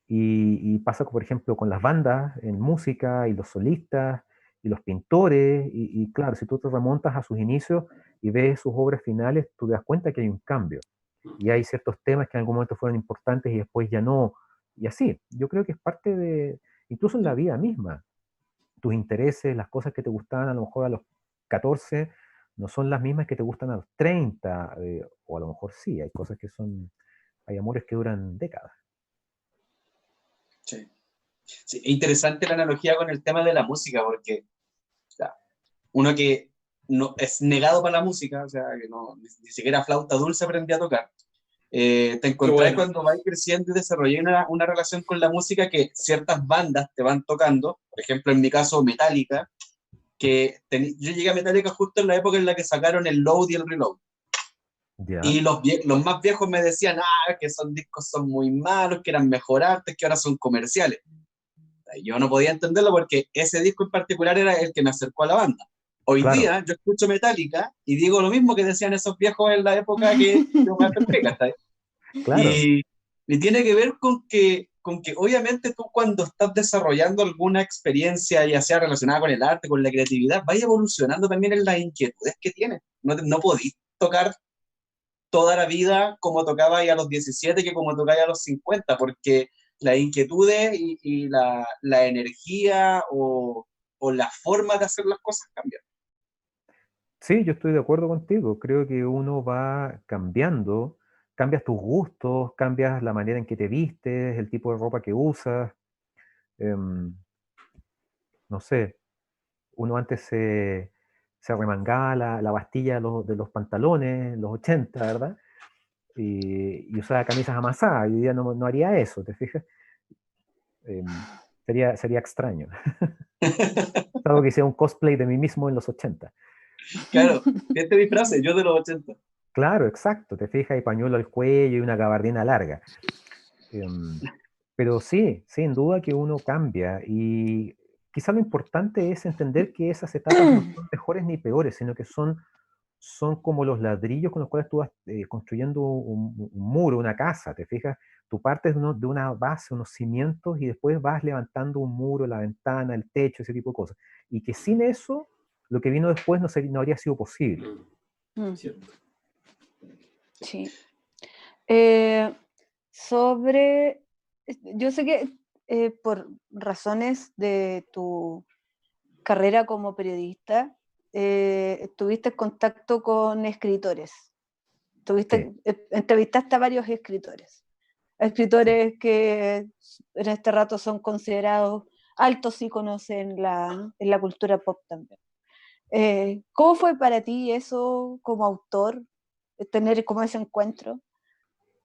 y pasa, por ejemplo, con las bandas en música, y los solistas, y los pintores, y claro, si tú te remontas a sus inicios y ves sus obras finales, tú te das cuenta que hay un cambio. Y hay ciertos temas que en algún momento fueron importantes y después ya no. Y así, yo creo que es parte de, incluso en la vida misma, tus intereses, las cosas que te gustaban a lo mejor a los 14, no son las mismas que te gustan a los 30, o a lo mejor sí, hay cosas que son, hay amores que duran décadas. Sí. Sí, es interesante la analogía con el tema de la música, porque o sea, uno que no es negado para la música, o sea, que no, ni siquiera flauta dulce aprendí a tocar, te encontrás bueno. cuando vas creciendo y desarrollas una relación con la música que ciertas bandas te van tocando, por ejemplo, en mi caso, Metallica, yo llegué a Metallica justo en la época en la que sacaron el Load y el Reload. ¿Ya? Y los más viejos me decían, que esos discos son muy malos, que eran mejor antes, que ahora son comerciales. Yo no podía entenderlo porque ese disco en particular era el que me acercó a la banda. Hoy Claro, día yo escucho Metallica y digo lo mismo que decían esos viejos en la época que yo me acerqué, ¿cachai? claro. Y, y tiene que ver con que obviamente tú cuando estás desarrollando alguna experiencia, ya sea relacionada con el arte, con la creatividad, vas evolucionando también en las inquietudes que tienes. No podís tocar toda la vida como tocaba a los 17 que como tocaba a los 50, porque las inquietudes y la energía o la forma de hacer las cosas cambian. Sí, yo estoy de acuerdo contigo. Creo que uno va cambiando, cambias tus gustos, cambias la manera en que te vistes, el tipo de ropa que usas. em, no sé, uno antes se arremangaba la bastilla de los pantalones en los 80, ¿verdad? Y usaba camisas amasadas. Y hoy día no haría eso, ¿te fijas? Em, sería extraño. Algo que hiciera un cosplay de mí mismo en los 80. Claro, este disfraz, yo de los 80. Claro, exacto, te fijas, y pañuelo al cuello y una gabardina larga. Em, pero sí, sin duda que uno cambia, y quizá lo importante es entender que esas etapas no son mejores ni peores, sino que son como los ladrillos con los cuales tú vas construyendo un muro, una casa, ¿te fijas? Tú partes de una base, unos cimientos, y después vas levantando un muro, la ventana, el techo, ese tipo de cosas. Y que sin eso, lo que vino después no habría sido posible. Cierto. Sí. Yo sé que por razones de tu carrera como periodista, tuviste contacto con escritores. Sí. Entrevistaste a varios escritores que en este rato son considerados altos íconos en la cultura pop también. ¿Cómo fue para ti eso como autor, tener como ese encuentro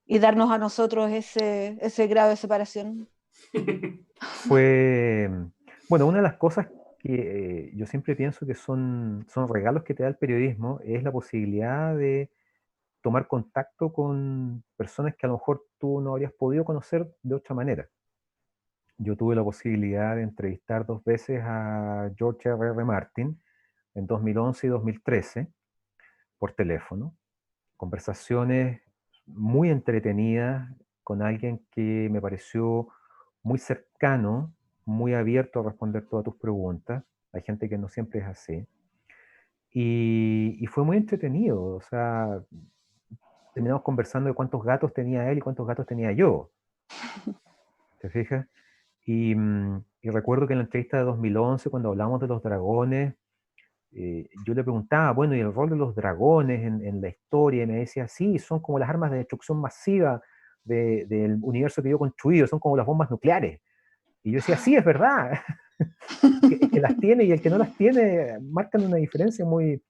y darnos a nosotros ese grado de separación? Fue, bueno, una de las cosas que yo siempre pienso que son regalos que te da el periodismo, es la posibilidad de tomar contacto con personas que a lo mejor tú no habrías podido conocer de otra manera. Yo tuve la posibilidad de entrevistar 2 veces a George R.R. Martin en 2011 y 2013 por teléfono. Conversaciones muy entretenidas con alguien que me pareció muy cercano, muy abierto a responder todas tus preguntas. Hay gente que no siempre es así. Y fue muy entretenido. O sea, terminamos conversando de cuántos gatos tenía él y cuántos gatos tenía yo. ¿Te fijas? Y recuerdo que en la entrevista de 2011, cuando hablamos de los dragones, yo le preguntaba, bueno, ¿y el rol de los dragones en la historia? Y me decía, sí, son como las armas de destrucción masiva del universo que yo he construido, son como las bombas nucleares. Y yo decía, sí, es verdad. El que las tiene y el que no las tiene marcan una diferencia muy,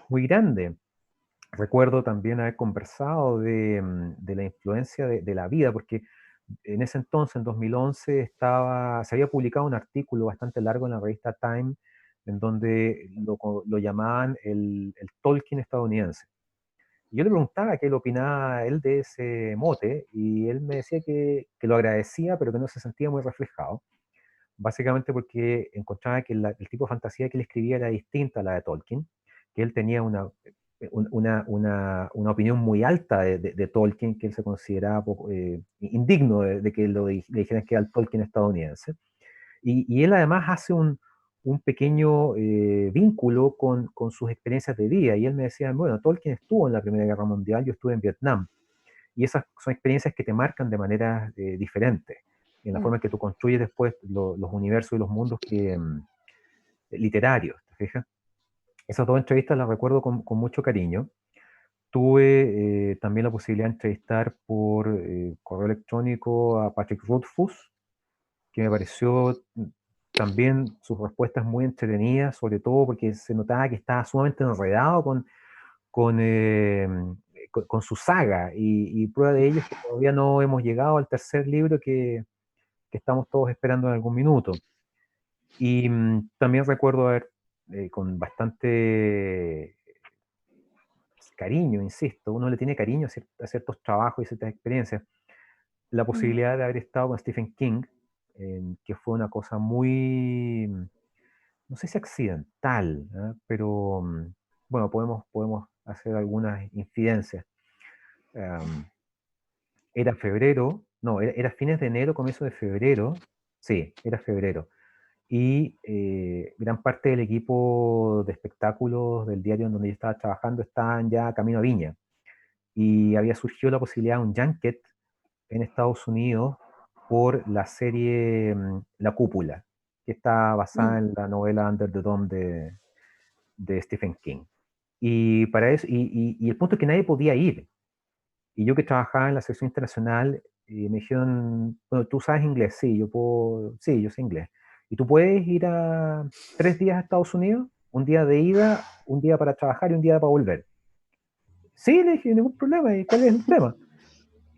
muy grande. Recuerdo también haber conversado de la influencia de la vida, porque en ese entonces, en 2011, se había publicado un artículo bastante largo en la revista Time, en donde lo llamaban el Tolkien estadounidense. Y yo le preguntaba qué él opinaba él de ese mote, y él me decía que lo agradecía, pero que no se sentía muy reflejado, básicamente porque encontraba que el tipo de fantasía que él escribía era distinta a la de Tolkien, que él tenía una opinión muy alta de Tolkien, que él se consideraba indigno de que le dijeran que era el Tolkien estadounidense. Y él además hace un pequeño vínculo con sus experiencias de vida. Y él me decía, bueno, Tolkien estuvo en la Primera Guerra Mundial, yo estuve en Vietnam. Y esas son experiencias que te marcan de maneras diferentes, en la forma en que tú construyes después los universos y los mundos literarios, ¿te fijas? Esas dos entrevistas las recuerdo con mucho cariño. Tuve también la posibilidad de entrevistar por correo electrónico a Patrick Rothfuss, que me pareció también sus respuestas muy entretenidas, sobre todo porque se notaba que estaba sumamente enredado con su saga, y prueba de ello es que todavía no hemos llegado al tercer libro que estamos todos esperando en algún minuto. Y también recuerdo haber, con bastante cariño, insisto, uno le tiene cariño a ciertos trabajos y ciertas experiencias, la posibilidad de haber estado con Stephen King, que fue una cosa muy, no sé si accidental, ¿ah? Pero bueno, podemos hacer algunas infidencias. Era febrero, no, era fines de enero, comienzo de febrero, sí, era febrero. Y gran parte del equipo de espectáculos del diario en donde yo estaba trabajando estaban ya camino a Viña. Y había surgido la posibilidad de un junket en Estados Unidos por la serie La Cúpula, que está basada en la novela Under the Dome de Stephen King. Y para eso, y el punto es que nadie podía ir. Y yo que trabajaba en la sección internacional, me dijeron, bueno, ¿tú sabes inglés? Sí, sí, yo sé inglés. ¿Y tú puedes ir a 3 días a Estados Unidos? Un día de ida, un día para trabajar y un día para volver. Sí, le dije, ningún problema. ¿Y cuál es el tema?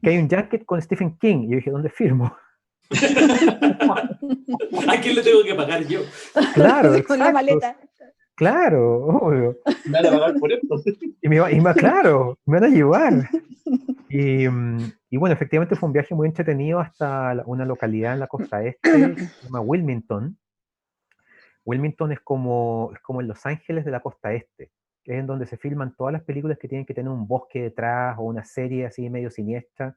Que hay un junket con Stephen King. Y yo dije, ¿dónde firmo? ¿A quién le tengo que pagar yo? Claro, Con la exacto. maleta. Claro, obvio. Me van a pagar por esto. Claro, me van a llevar. Y bueno, efectivamente fue un viaje muy entretenido hasta una localidad en la costa este que se llama Wilmington. Wilmington es como en Los Ángeles de la costa este, que es en donde se filman todas las películas que tienen que tener un bosque detrás o una serie así medio siniestra,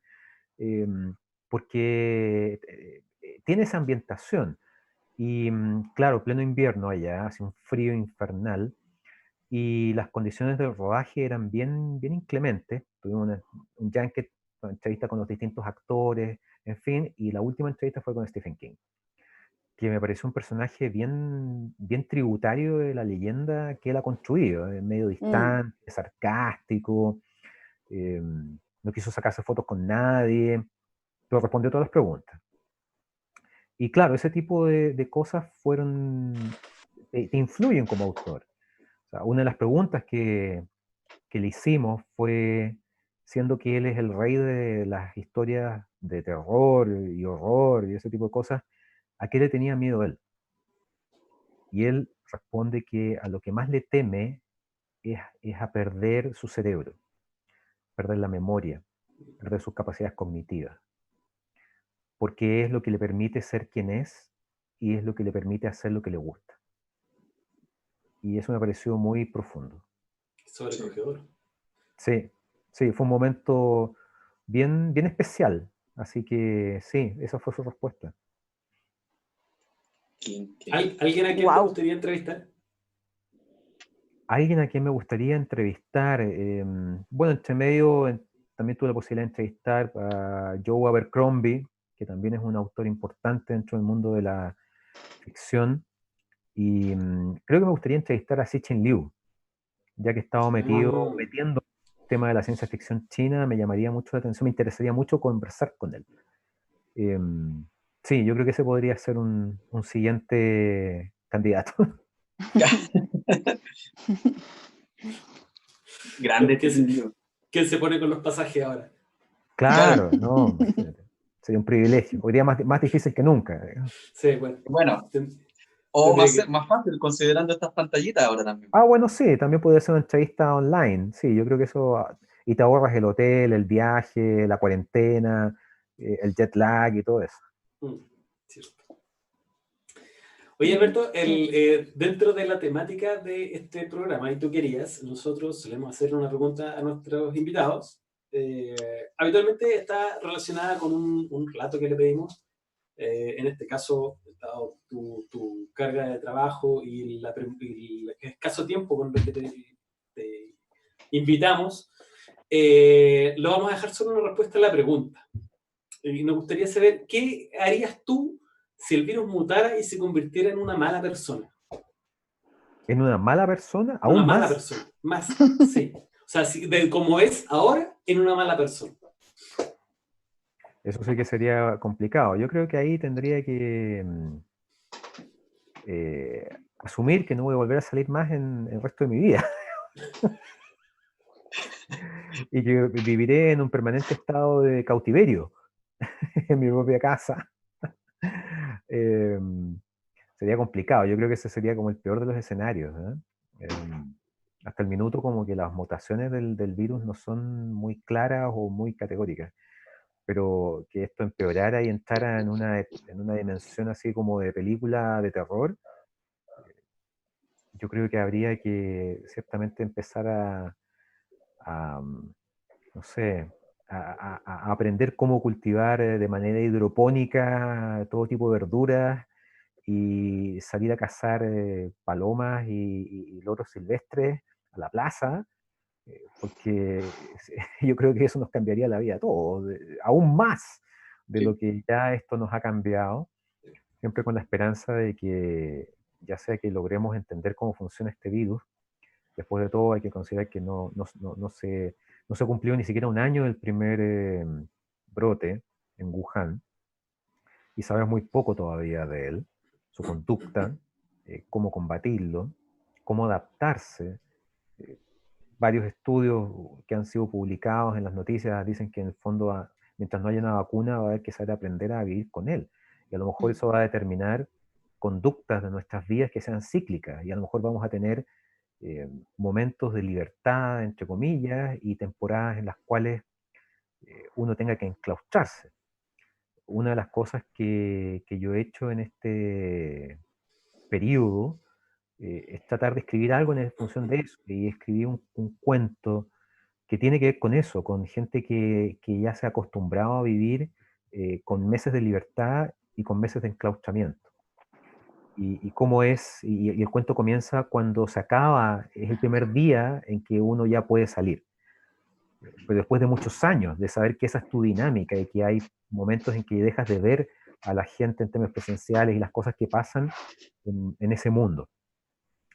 porque tiene esa ambientación. Y claro, pleno invierno allá, hace un frío infernal, y las condiciones del rodaje eran bien, bien inclementes. Tuvimos un junket, una entrevista con los distintos actores, en fin, y la última entrevista fue con Stephen King, que me pareció un personaje bien, bien tributario de la leyenda que él ha construido, medio distante, sarcástico, no quiso sacarse fotos con nadie, pero respondió todas las preguntas. Y claro, ese tipo de cosas te influyen como autor. O sea, una de las preguntas que le hicimos fue, siendo que él es el rey de las historias de terror y horror y ese tipo de cosas, ¿a qué le tenía miedo él? Y él responde que a lo que más le teme es a perder su cerebro, perder la memoria, perder sus capacidades cognitivas, porque es lo que le permite ser quien es y es lo que le permite hacer lo que le gusta. Y eso me pareció muy profundo. Sobrecogedor. Sí, sí, fue un momento bien, bien especial. Así que sí, esa fue su respuesta. ¿Alguien a quien te gustaría entrevistar? Alguien a quien me gustaría entrevistar. Bueno, entre medio también tuve la posibilidad de entrevistar a Joe Abercrombie, que también es un autor importante dentro del mundo de la ficción. Y creo que me gustaría entrevistar a Cixin Liu, ya que he estado metiendo el tema de la ciencia ficción china, me llamaría mucho la atención, me interesaría mucho conversar con él. Sí, yo creo que ese podría ser un siguiente candidato. Grande ¿Qué este se, libro. ¿Quién se pone con los pasajes ahora? Claro, no, imagínate. Sería un privilegio. Hoy día más difícil que nunca. Sí, bueno. Bueno, o Tendría que... más fácil considerando estas pantallitas ahora también. Bueno, sí, también puede ser una entrevista online. Sí, yo creo que eso. Y te ahorras el hotel, el viaje, la cuarentena, el jet lag y todo eso. Cierto. Oye, Alberto, Sí. dentro de la temática de este programa, y tú querías, nosotros solemos hacer una pregunta a nuestros invitados. Habitualmente está relacionada con un relato que le pedimos. En este caso, dado tu carga de trabajo y el escaso tiempo con el que te invitamos, lo vamos a dejar solo una respuesta a la pregunta. Y nos gustaría saber, ¿qué harías tú si el virus mutara y se convirtiera en una mala persona? ¿En una mala persona? Una ¿Aún mala más? persona, más, sí. O sea, de como es ahora, en una mala persona. Eso sí que sería complicado. Yo creo que ahí tendría que asumir que no voy a volver a salir más en el resto de mi vida. Y que viviré en un permanente estado de cautiverio en mi propia casa. Sería complicado. Yo creo que ese sería como el peor de los escenarios, ¿eh? Hasta el minuto como que las mutaciones del virus no son muy claras o muy categóricas, pero que esto empeorara y entrara en una dimensión así como de película de terror, yo creo que habría que ciertamente empezar no sé, a aprender cómo cultivar de manera hidropónica todo tipo de verduras y salir a cazar palomas y loros silvestres a la plaza, porque yo creo que eso nos cambiaría la vida a todos, aún más de Sí. lo que ya esto nos ha cambiado, siempre con la esperanza de que ya sea que logremos entender cómo funciona este virus. Después de todo hay que considerar que no se cumplió ni siquiera un año del primer brote en Wuhan y sabes muy poco todavía de él, su conducta, cómo combatirlo, cómo adaptarse. Eh, Varios estudios que han sido publicados en las noticias dicen que en el fondo, mientras no haya una vacuna, va a haber que saber aprender a vivir con él. Y a lo mejor eso va a determinar conductas de nuestras vidas que sean cíclicas y a lo mejor vamos a tener momentos de libertad, entre comillas, y temporadas en las cuales uno tenga que enclaustrarse. Una de las cosas que yo he hecho en este periodo es tratar de escribir algo en función de eso, y escribí un cuento que tiene que ver con eso, con gente que ya se ha acostumbrado a vivir con meses de libertad y con meses de enclaustramiento. Y cómo es, y el cuento comienza cuando se acaba, es el primer día en que uno ya puede salir. Pero después de muchos años de saber que esa es tu dinámica y que hay momentos en que dejas de ver a la gente en términos presenciales y las cosas que pasan en ese mundo.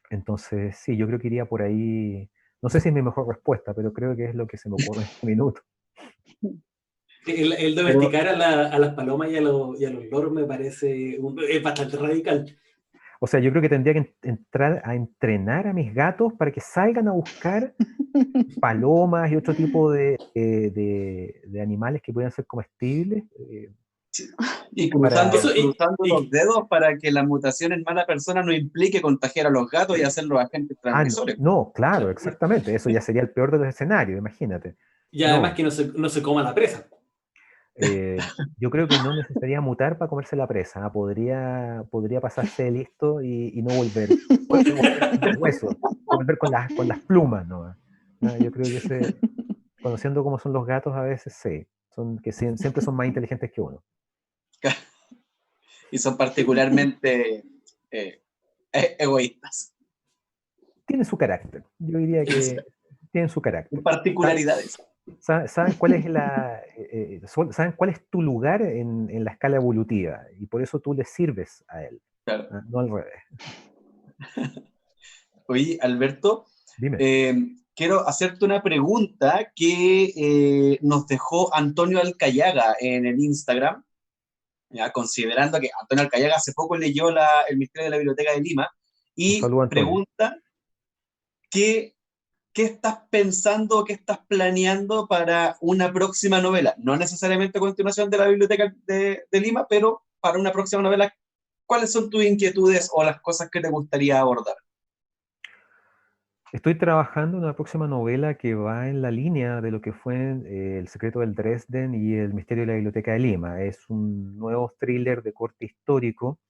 Entonces, sí, yo creo que iría por ahí. No sé si es mi mejor respuesta, pero creo que es lo que se me ocurre en este minuto. El Pero, domesticar a las palomas y a los loros me parece es bastante radical. O sea, yo creo que tendría que entrar a entrenar a mis gatos para que salgan a buscar palomas y otro tipo de animales que puedan ser comestibles. y Para... Eso, cruzando los dedos para que la mutación en mala persona no implique contagiar a los gatos y hacerlos agentes No, transmisores. no, claro, claro, exactamente. Eso ya sería el peor de los escenarios, imagínate. y además No, que no se coma la presa. eh, yo creo que no necesitaría mutar para comerse la presa. Podría pasarse de listo y no volver. No volver con los huesos, volver con las plumas, ¿no? Yo creo que conociendo cómo son los gatos, a veces sí, que siempre son más inteligentes que uno. Y son particularmente egoístas. Tienen su carácter. Yo diría que tienen su carácter. Particularidades. ¿Saben cuál es saben cuál es tu lugar en la escala evolutiva? Y por eso tú le sirves a él, Claro. no al revés. Oye, Alberto, Dime. quiero hacerte una pregunta que nos dejó Antonio Alcayaga en el Instagram, ya, considerando que Antonio Alcayaga hace poco leyó El misterio de la Biblioteca de Lima Un y saludo, Antonio. pregunta qué ¿qué estás pensando o qué estás planeando para una próxima novela? No necesariamente a continuación de la Biblioteca de Lima, pero para una próxima novela, ¿cuáles son tus inquietudes o las cosas que te gustaría abordar? Estoy trabajando en una próxima novela que va en la línea de lo que fue El secreto del Dresden y El misterio de la Biblioteca de Lima. Es un nuevo thriller de corte histórico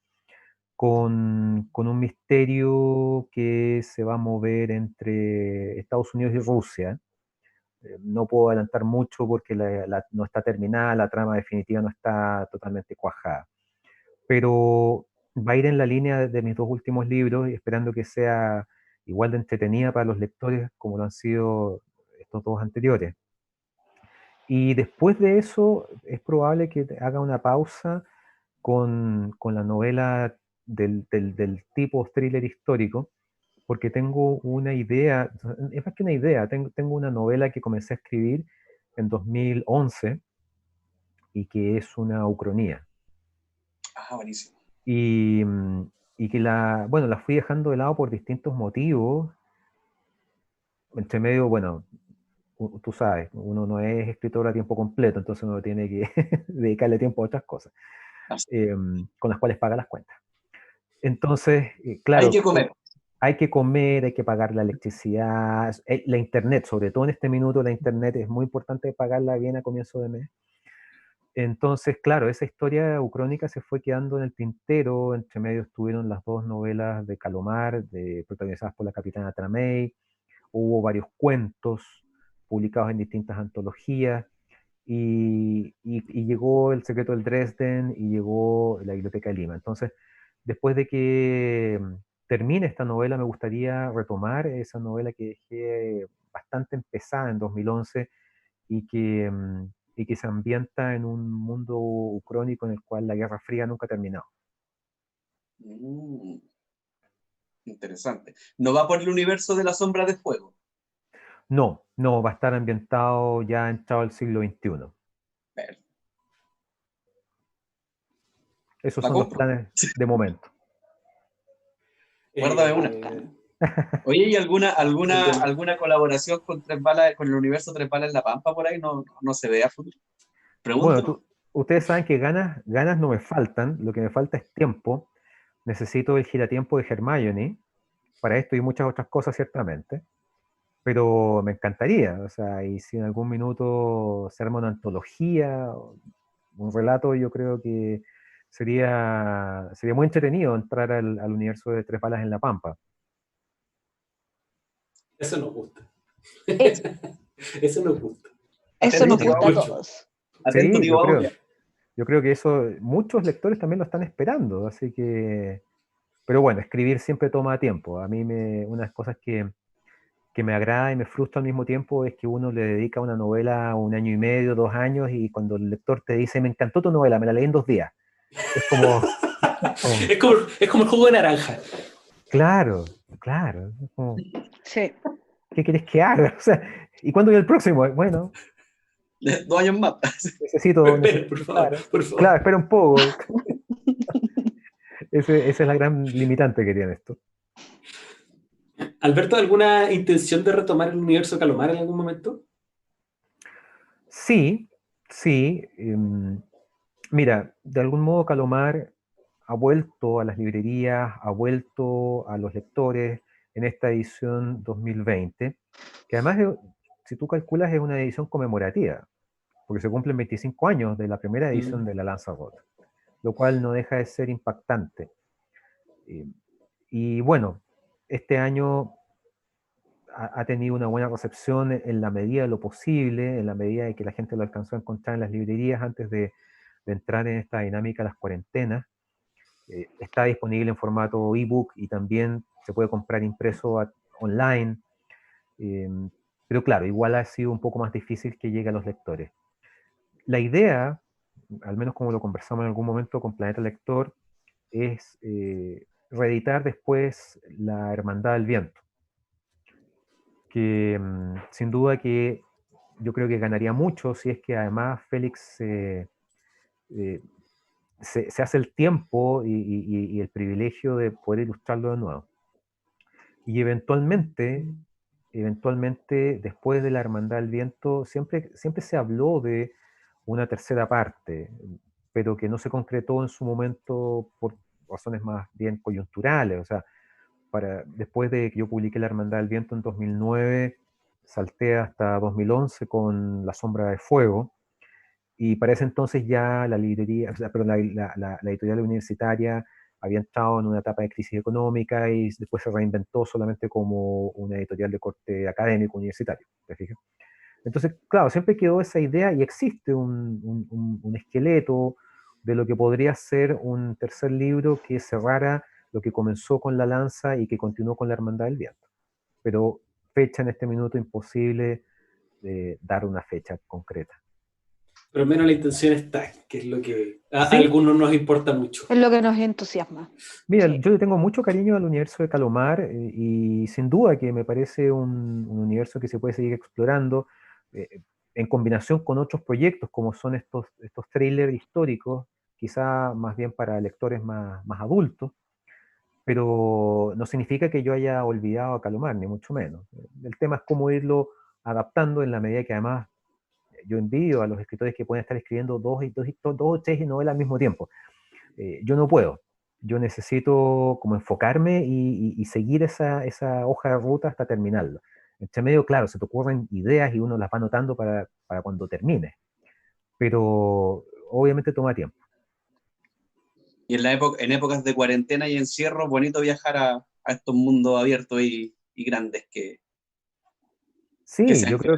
con un misterio que se va a mover entre Estados Unidos y Rusia. No puedo adelantar mucho porque no está terminada, la trama definitiva no está totalmente cuajada. Pero va a ir en la línea de mis dos últimos libros y esperando que sea igual de entretenida para los lectores como lo han sido estos dos anteriores. Y después de eso es probable que haga una pausa con la novela del tipo thriller histórico, porque tengo una idea, es más que una idea, tengo una novela que comencé a escribir en 2011 y que es una ucronía. Ah, buenísimo. Y, y que bueno, la fui dejando de lado por distintos motivos. Entre medio, bueno, tú sabes, uno no es escritor a tiempo completo, entonces uno tiene que dedicarle tiempo a otras cosas, con las cuales paga las cuentas. Entonces, Hay claro, que comer. hay que comer, hay que pagar la electricidad, la internet, sobre todo en este minuto, la internet es muy importante pagarla bien a comienzo de mes. Entonces, claro, esa historia ucrónica se fue quedando en el tintero, entre medio estuvieron las dos novelas de Calomar, protagonizadas por la capitana Tramey, hubo varios cuentos publicados en distintas antologías, y llegó El secreto del Dresden y llegó La Biblioteca de Lima. Entonces, después de que termine esta novela, me gustaría retomar esa novela que dejé bastante empezada en 2011 y que se ambienta en un mundo ucrónico en el cual la Guerra Fría nunca ha terminado. Interesante. No va por el universo de La Sombra de Fuego. No, no, va a estar ambientado ya entrado al siglo XXI. Perfecto. Esos La son los compro. planes de momento. Guárdame una. Bacán. Oye, ¿y alguna Entiendo. colaboración con Tres Balas, con el universo Tres Balas en la Pampa por ahí? No se ve a futuro. Bueno, Pregunto. ustedes saben que ganas no me faltan, lo que me falta es tiempo. Necesito el giratiempo de Hermione para esto y muchas otras cosas, ciertamente. Pero me encantaría, o sea, y si en algún minuto se arma una antología, un relato, yo creo que sería muy entretenido entrar al universo de Tres Balas en la Pampa. Eso nos gusta. Es- Eso nos gusta. Eso Atento, nos tío gusta a Aurea. todos. Atento, Sí, tío Aurea. yo creo que eso, muchos lectores también lo están esperando, así que, pero bueno, escribir siempre toma tiempo. A mí una de las cosas que me agrada y me frustra al mismo tiempo es que uno le dedica una novela 1 año y medio, 2 años, y cuando el lector te dice, me encantó tu novela, me la leí en 2 días. Es como, Es como el jugo de naranja. claro, es como, Sí. ¿qué quieres que haga? O sea, ¿y cuándo viene el próximo? Bueno, 2 años más. Espera, por necesito, favor, por claro, favor. espera un poco. Esa es la gran limitante que tiene esto. Alberto, ¿alguna intención de retomar el universo Calomar en algún momento? Sí, sí. Mira, de algún modo Calomar ha vuelto a las librerías, ha vuelto a los lectores en esta edición 2020, que además, si tú calculas, es una edición conmemorativa, porque se cumplen 25 años de la primera edición de La Lanza Rota, lo cual no deja de ser impactante. Y bueno, este año ha tenido una buena recepción en la medida de lo posible, en la medida de que la gente lo alcanzó a encontrar en las librerías antes de entrar en esta dinámica de las cuarentenas. Está disponible en formato ebook y también se puede comprar impreso online. eh, pero claro, igual ha sido un poco más difícil que llegue a los lectores. La idea, al menos como lo conversamos en algún momento con Planeta Lector, es reeditar después La Hermandad del Viento, que sin duda que yo creo que ganaría mucho si es que además Félix eh, se hace el tiempo y el privilegio de poder ilustrarlo de nuevo. Y eventualmente eventualmente, después de la Hermandad del Viento, siempre se habló de una tercera parte, pero que no se concretó en su momento por razones más bien coyunturales. O sea, después de que yo publiqué La Hermandad del Viento en 2009, salté hasta 2011 con La Sombra de Fuego, y para ese entonces ya la librería, o sea, perdón, la editorial universitaria había entrado en una etapa de crisis económica y después se reinventó solamente como una editorial de corte académico universitario, ¿te fijas? Entonces, claro, siempre quedó esa idea y existe un esqueleto de lo que podría ser un tercer libro que cerrara lo que comenzó con La Lanza y que continuó con La Hermandad del Viento. Pero fecha en este minuto imposible de dar una fecha concreta. Pero al menos la intención está, que es lo que a Sí. algunos nos importa mucho. Es lo que nos entusiasma. Mira, Sí. yo le tengo mucho cariño al universo de Calomar, y sin duda que me parece un universo que se puede seguir explorando en combinación con otros proyectos como son estos thrillers históricos, quizá más bien para lectores más adultos, pero no significa que yo haya olvidado a Calomar, ni mucho menos. El tema es cómo irlo adaptando en la medida que además yo envidio a los escritores que pueden estar escribiendo dos o tres novelas al mismo tiempo. Yo no puedo. Yo necesito como enfocarme y seguir esa hoja de ruta hasta terminarlo. Entre medio, claro, se te ocurren ideas y uno las va anotando para cuando termine. Pero obviamente toma tiempo. Y en épocas de cuarentena y encierro, bonito viajar a estos mundos abiertos y grandes que Sí, se han creado.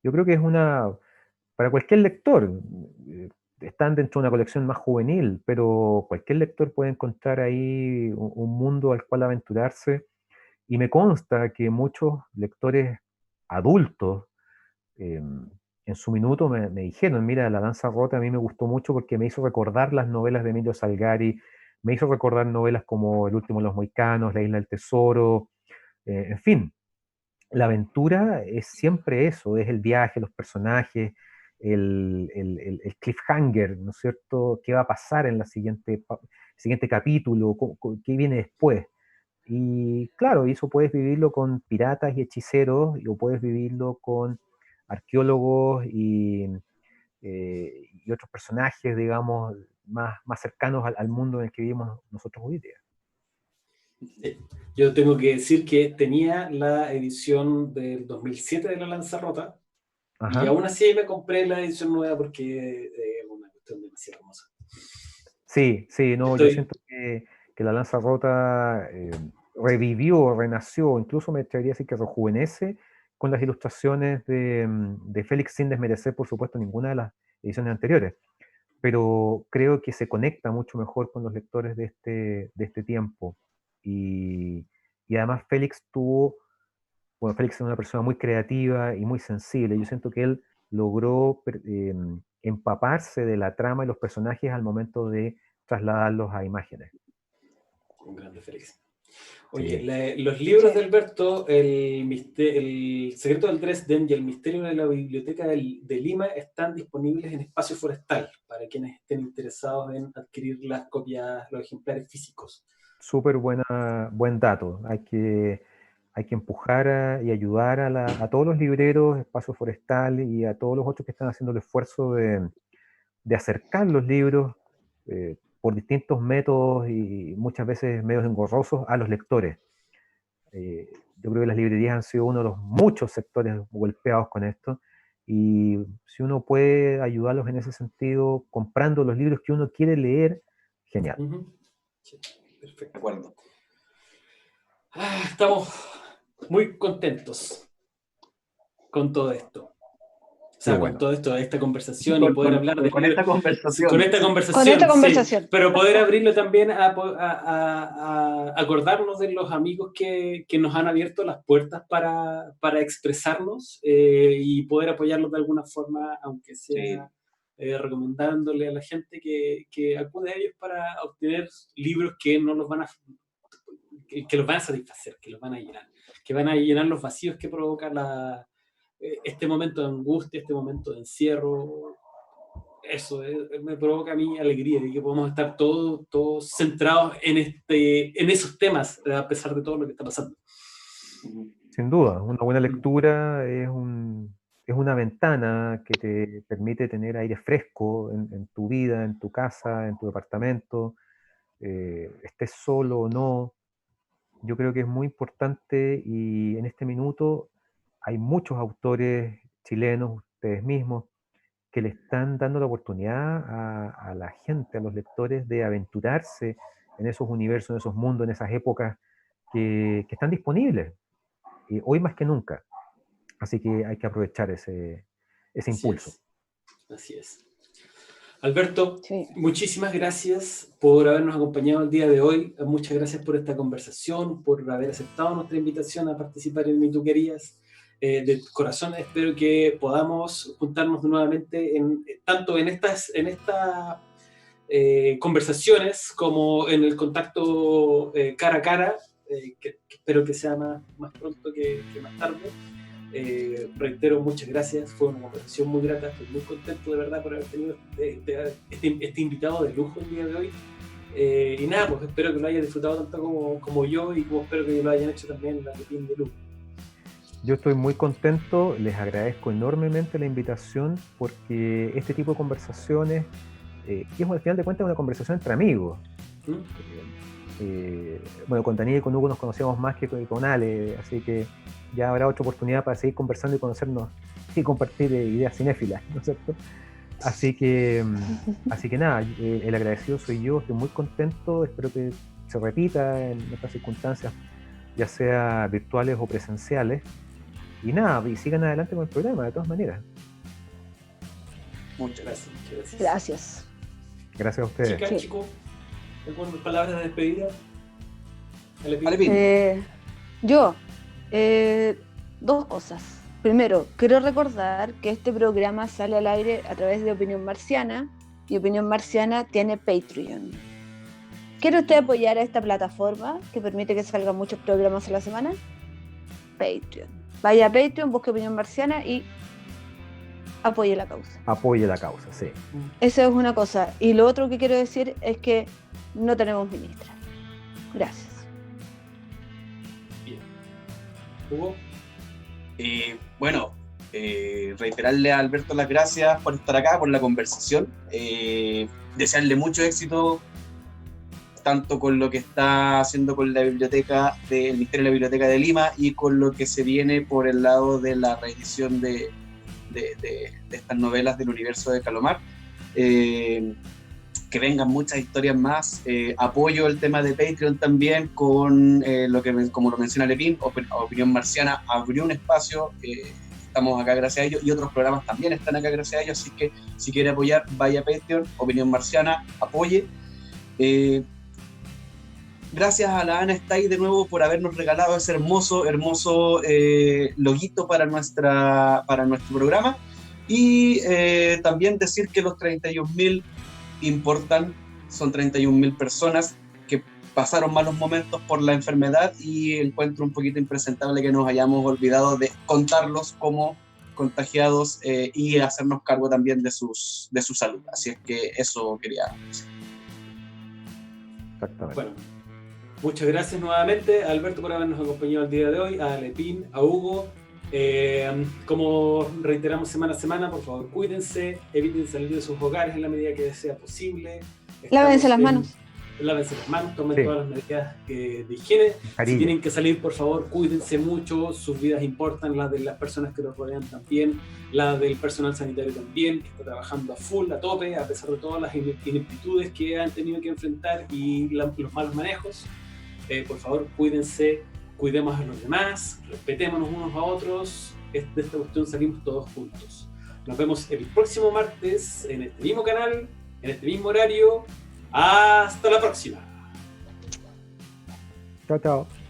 yo creo que es para cualquier lector, están dentro de una colección más juvenil, pero cualquier lector puede encontrar ahí un mundo al cual aventurarse. Y me consta que muchos lectores adultos en su minuto me dijeron, mira, La Danza Rota a mí me gustó mucho porque me hizo recordar las novelas de Emilio Salgari, me hizo recordar novelas como El último de los mohicanos, La isla del tesoro, en fin, la aventura es siempre eso, es el viaje, los personajes, el cliffhanger, ¿no es cierto? ¿Qué va a pasar en la siguiente capítulo? ¿Qué viene después? Y claro, eso puedes vivirlo con piratas y hechiceros, o puedes vivirlo con arqueólogos y otros personajes, digamos, más cercanos al mundo en el que vivimos nosotros hoy día. Yo tengo que decir que tenía la edición del 2007 de La Lanza y Ajá. aún así me compré la edición nueva porque es una cuestión demasiado hermosa. Sí, no, yo siento que La Lanza Rota revivió, renació, incluso me atrevería a decir que rejuvenece con las ilustraciones de Félix, sin desmerecer, por supuesto, ninguna de las ediciones anteriores, pero creo que se conecta mucho mejor con los lectores de este tiempo. Y además Félix es una persona muy creativa y muy sensible. Yo siento que él logró empaparse de la trama y los personajes al momento de trasladarlos a imágenes. Un grande Félix. Oye, Sí. los libros Sí. de Alberto, el secreto del Dresden y el misterio de la biblioteca de Lima están disponibles en Espacio Forestal para quienes estén interesados en adquirir las copias, los ejemplares físicos. Súper buen dato. Hay que empujar y ayudar a todos los libreros, Espacio Forestal y a todos los otros que están haciendo el esfuerzo de acercar los libros por distintos métodos y muchas veces medios engorrosos a los lectores. Yo creo que las librerías han sido uno de los muchos sectores golpeados con esto, y si uno puede ayudarlos en ese sentido, comprando los libros que uno quiere leer, genial. Sí, perfecto. De acuerdo. Estamos muy contentos con todo esto. O sea, bueno. con todo esto, esta conversación y poder hablar de con esta conversación. Con esta conversación. Con esta conversación. Sí, pero poder abrirlo también a acordarnos de los amigos que nos han abierto las puertas para expresarnos y poder apoyarlos de alguna forma, aunque sea recomendándole a la gente que acude a ellos para obtener libros que no los van a que los van a satisfacer, que los van a llenar, que van a llenar los vacíos que provoca este momento de angustia, este momento de encierro. Eso me provoca a mí alegría de que podemos estar todos centrados en esos temas, a pesar de todo lo que está pasando. Sin duda, una buena lectura es una ventana que te permite tener aire fresco en tu vida, en tu casa, en tu departamento, estés solo o no. Yo creo que es muy importante y en este minuto hay muchos autores chilenos, ustedes mismos, que le están dando la oportunidad a la gente, a los lectores, de aventurarse en esos universos, en esos mundos, en esas épocas que están disponibles, hoy más que nunca. Así que hay que aprovechar ese Así impulso. es. Así es. Alberto, Sí. muchísimas gracias por habernos acompañado el día de hoy. Muchas gracias por esta conversación, por haber aceptado nuestra invitación a participar en Mi Tú Querías. De corazón espero que podamos juntarnos nuevamente tanto en estas conversaciones como en el contacto cara a cara, que espero que sea más pronto que más tarde. Reitero, muchas gracias, fue una conversación muy grata, estoy muy contento de verdad por haber tenido este invitado de lujo el día de hoy. Y nada, pues espero que lo hayas disfrutado tanto como yo, y como espero que lo hayan hecho también la Lepin de lujo. Yo estoy muy contento, les agradezco enormemente la invitación, porque este tipo de conversaciones, que es al final de cuentas una conversación entre amigos. Bueno, con Daniel y con Hugo nos conocemos más que con Ale, así que ya habrá otra oportunidad para seguir conversando y conocernos y compartir ideas cinéfilas, ¿no es cierto? Así que nada, el agradecido soy yo, estoy muy contento, espero que se repita en estas circunstancias, ya sea virtuales o presenciales, y nada, y sigan adelante con el programa, de todas maneras. Muchas gracias. Muchas gracias. Gracias. Gracias a ustedes. Chicas, Sí. chicos, ¿algunas palabras de despedida? Yo, dos cosas. Primero, quiero recordar que este programa sale al aire a través de Opinión Marciana, y Opinión Marciana tiene Patreon. ¿Quiere usted apoyar a esta plataforma que permite que salgan muchos programas a la semana? Patreon. Vaya a Patreon, busque Opinión Marciana y apoye la causa. Apoye la causa, sí. Eso es una cosa. Y lo otro que quiero decir es que no tenemos ministra. Gracias. Bien. Hugo. Bueno, reiterarle a Alberto las gracias por estar acá, por la conversación. Desearle mucho éxito, tanto con lo que está haciendo con la biblioteca del Ministerio de la Biblioteca de Lima y con lo que se viene por el lado de la reedición de estas novelas del universo de Calomar. Que vengan muchas historias más. Apoyo el tema de Patreon también con como lo menciona Lepin, Opinión Marciana abrió un espacio, estamos acá gracias a ellos, y otros programas también están acá gracias a ellos, así que si quiere apoyar, vaya a Patreon, Opinión Marciana, apoye. Gracias a la Ana Stay de nuevo por habernos regalado ese hermoso loguito para nuestro programa, y también decir que los 31.000 importan, son 31.000 personas que pasaron malos momentos por la enfermedad, y encuentro un poquito impresentable que nos hayamos olvidado de contarlos como contagiados y hacernos cargo también de su salud. Así es que eso quería decir. Exactamente. Bueno, muchas gracias nuevamente a Alberto por habernos acompañado el día de hoy, a Lepin, a Hugo. Como reiteramos semana a semana, por favor cuídense, eviten salir de sus hogares en la medida que sea posible. Lávense las manos. Lávense las manos, tomen Sí. todas las medidas de higiene. Cariño. Si tienen que salir, por favor, cuídense mucho, sus vidas importan, las de las personas que los rodean también, las del personal sanitario también, que está trabajando a full, a tope, a pesar de todas las ineptitudes que han tenido que enfrentar y los malos manejos. Por favor, cuídense, cuidemos a los demás, respetémonos unos a otros, de esta cuestión salimos todos juntos. Nos vemos el próximo martes en este mismo canal, en este mismo horario. Hasta la próxima. Chao, chao.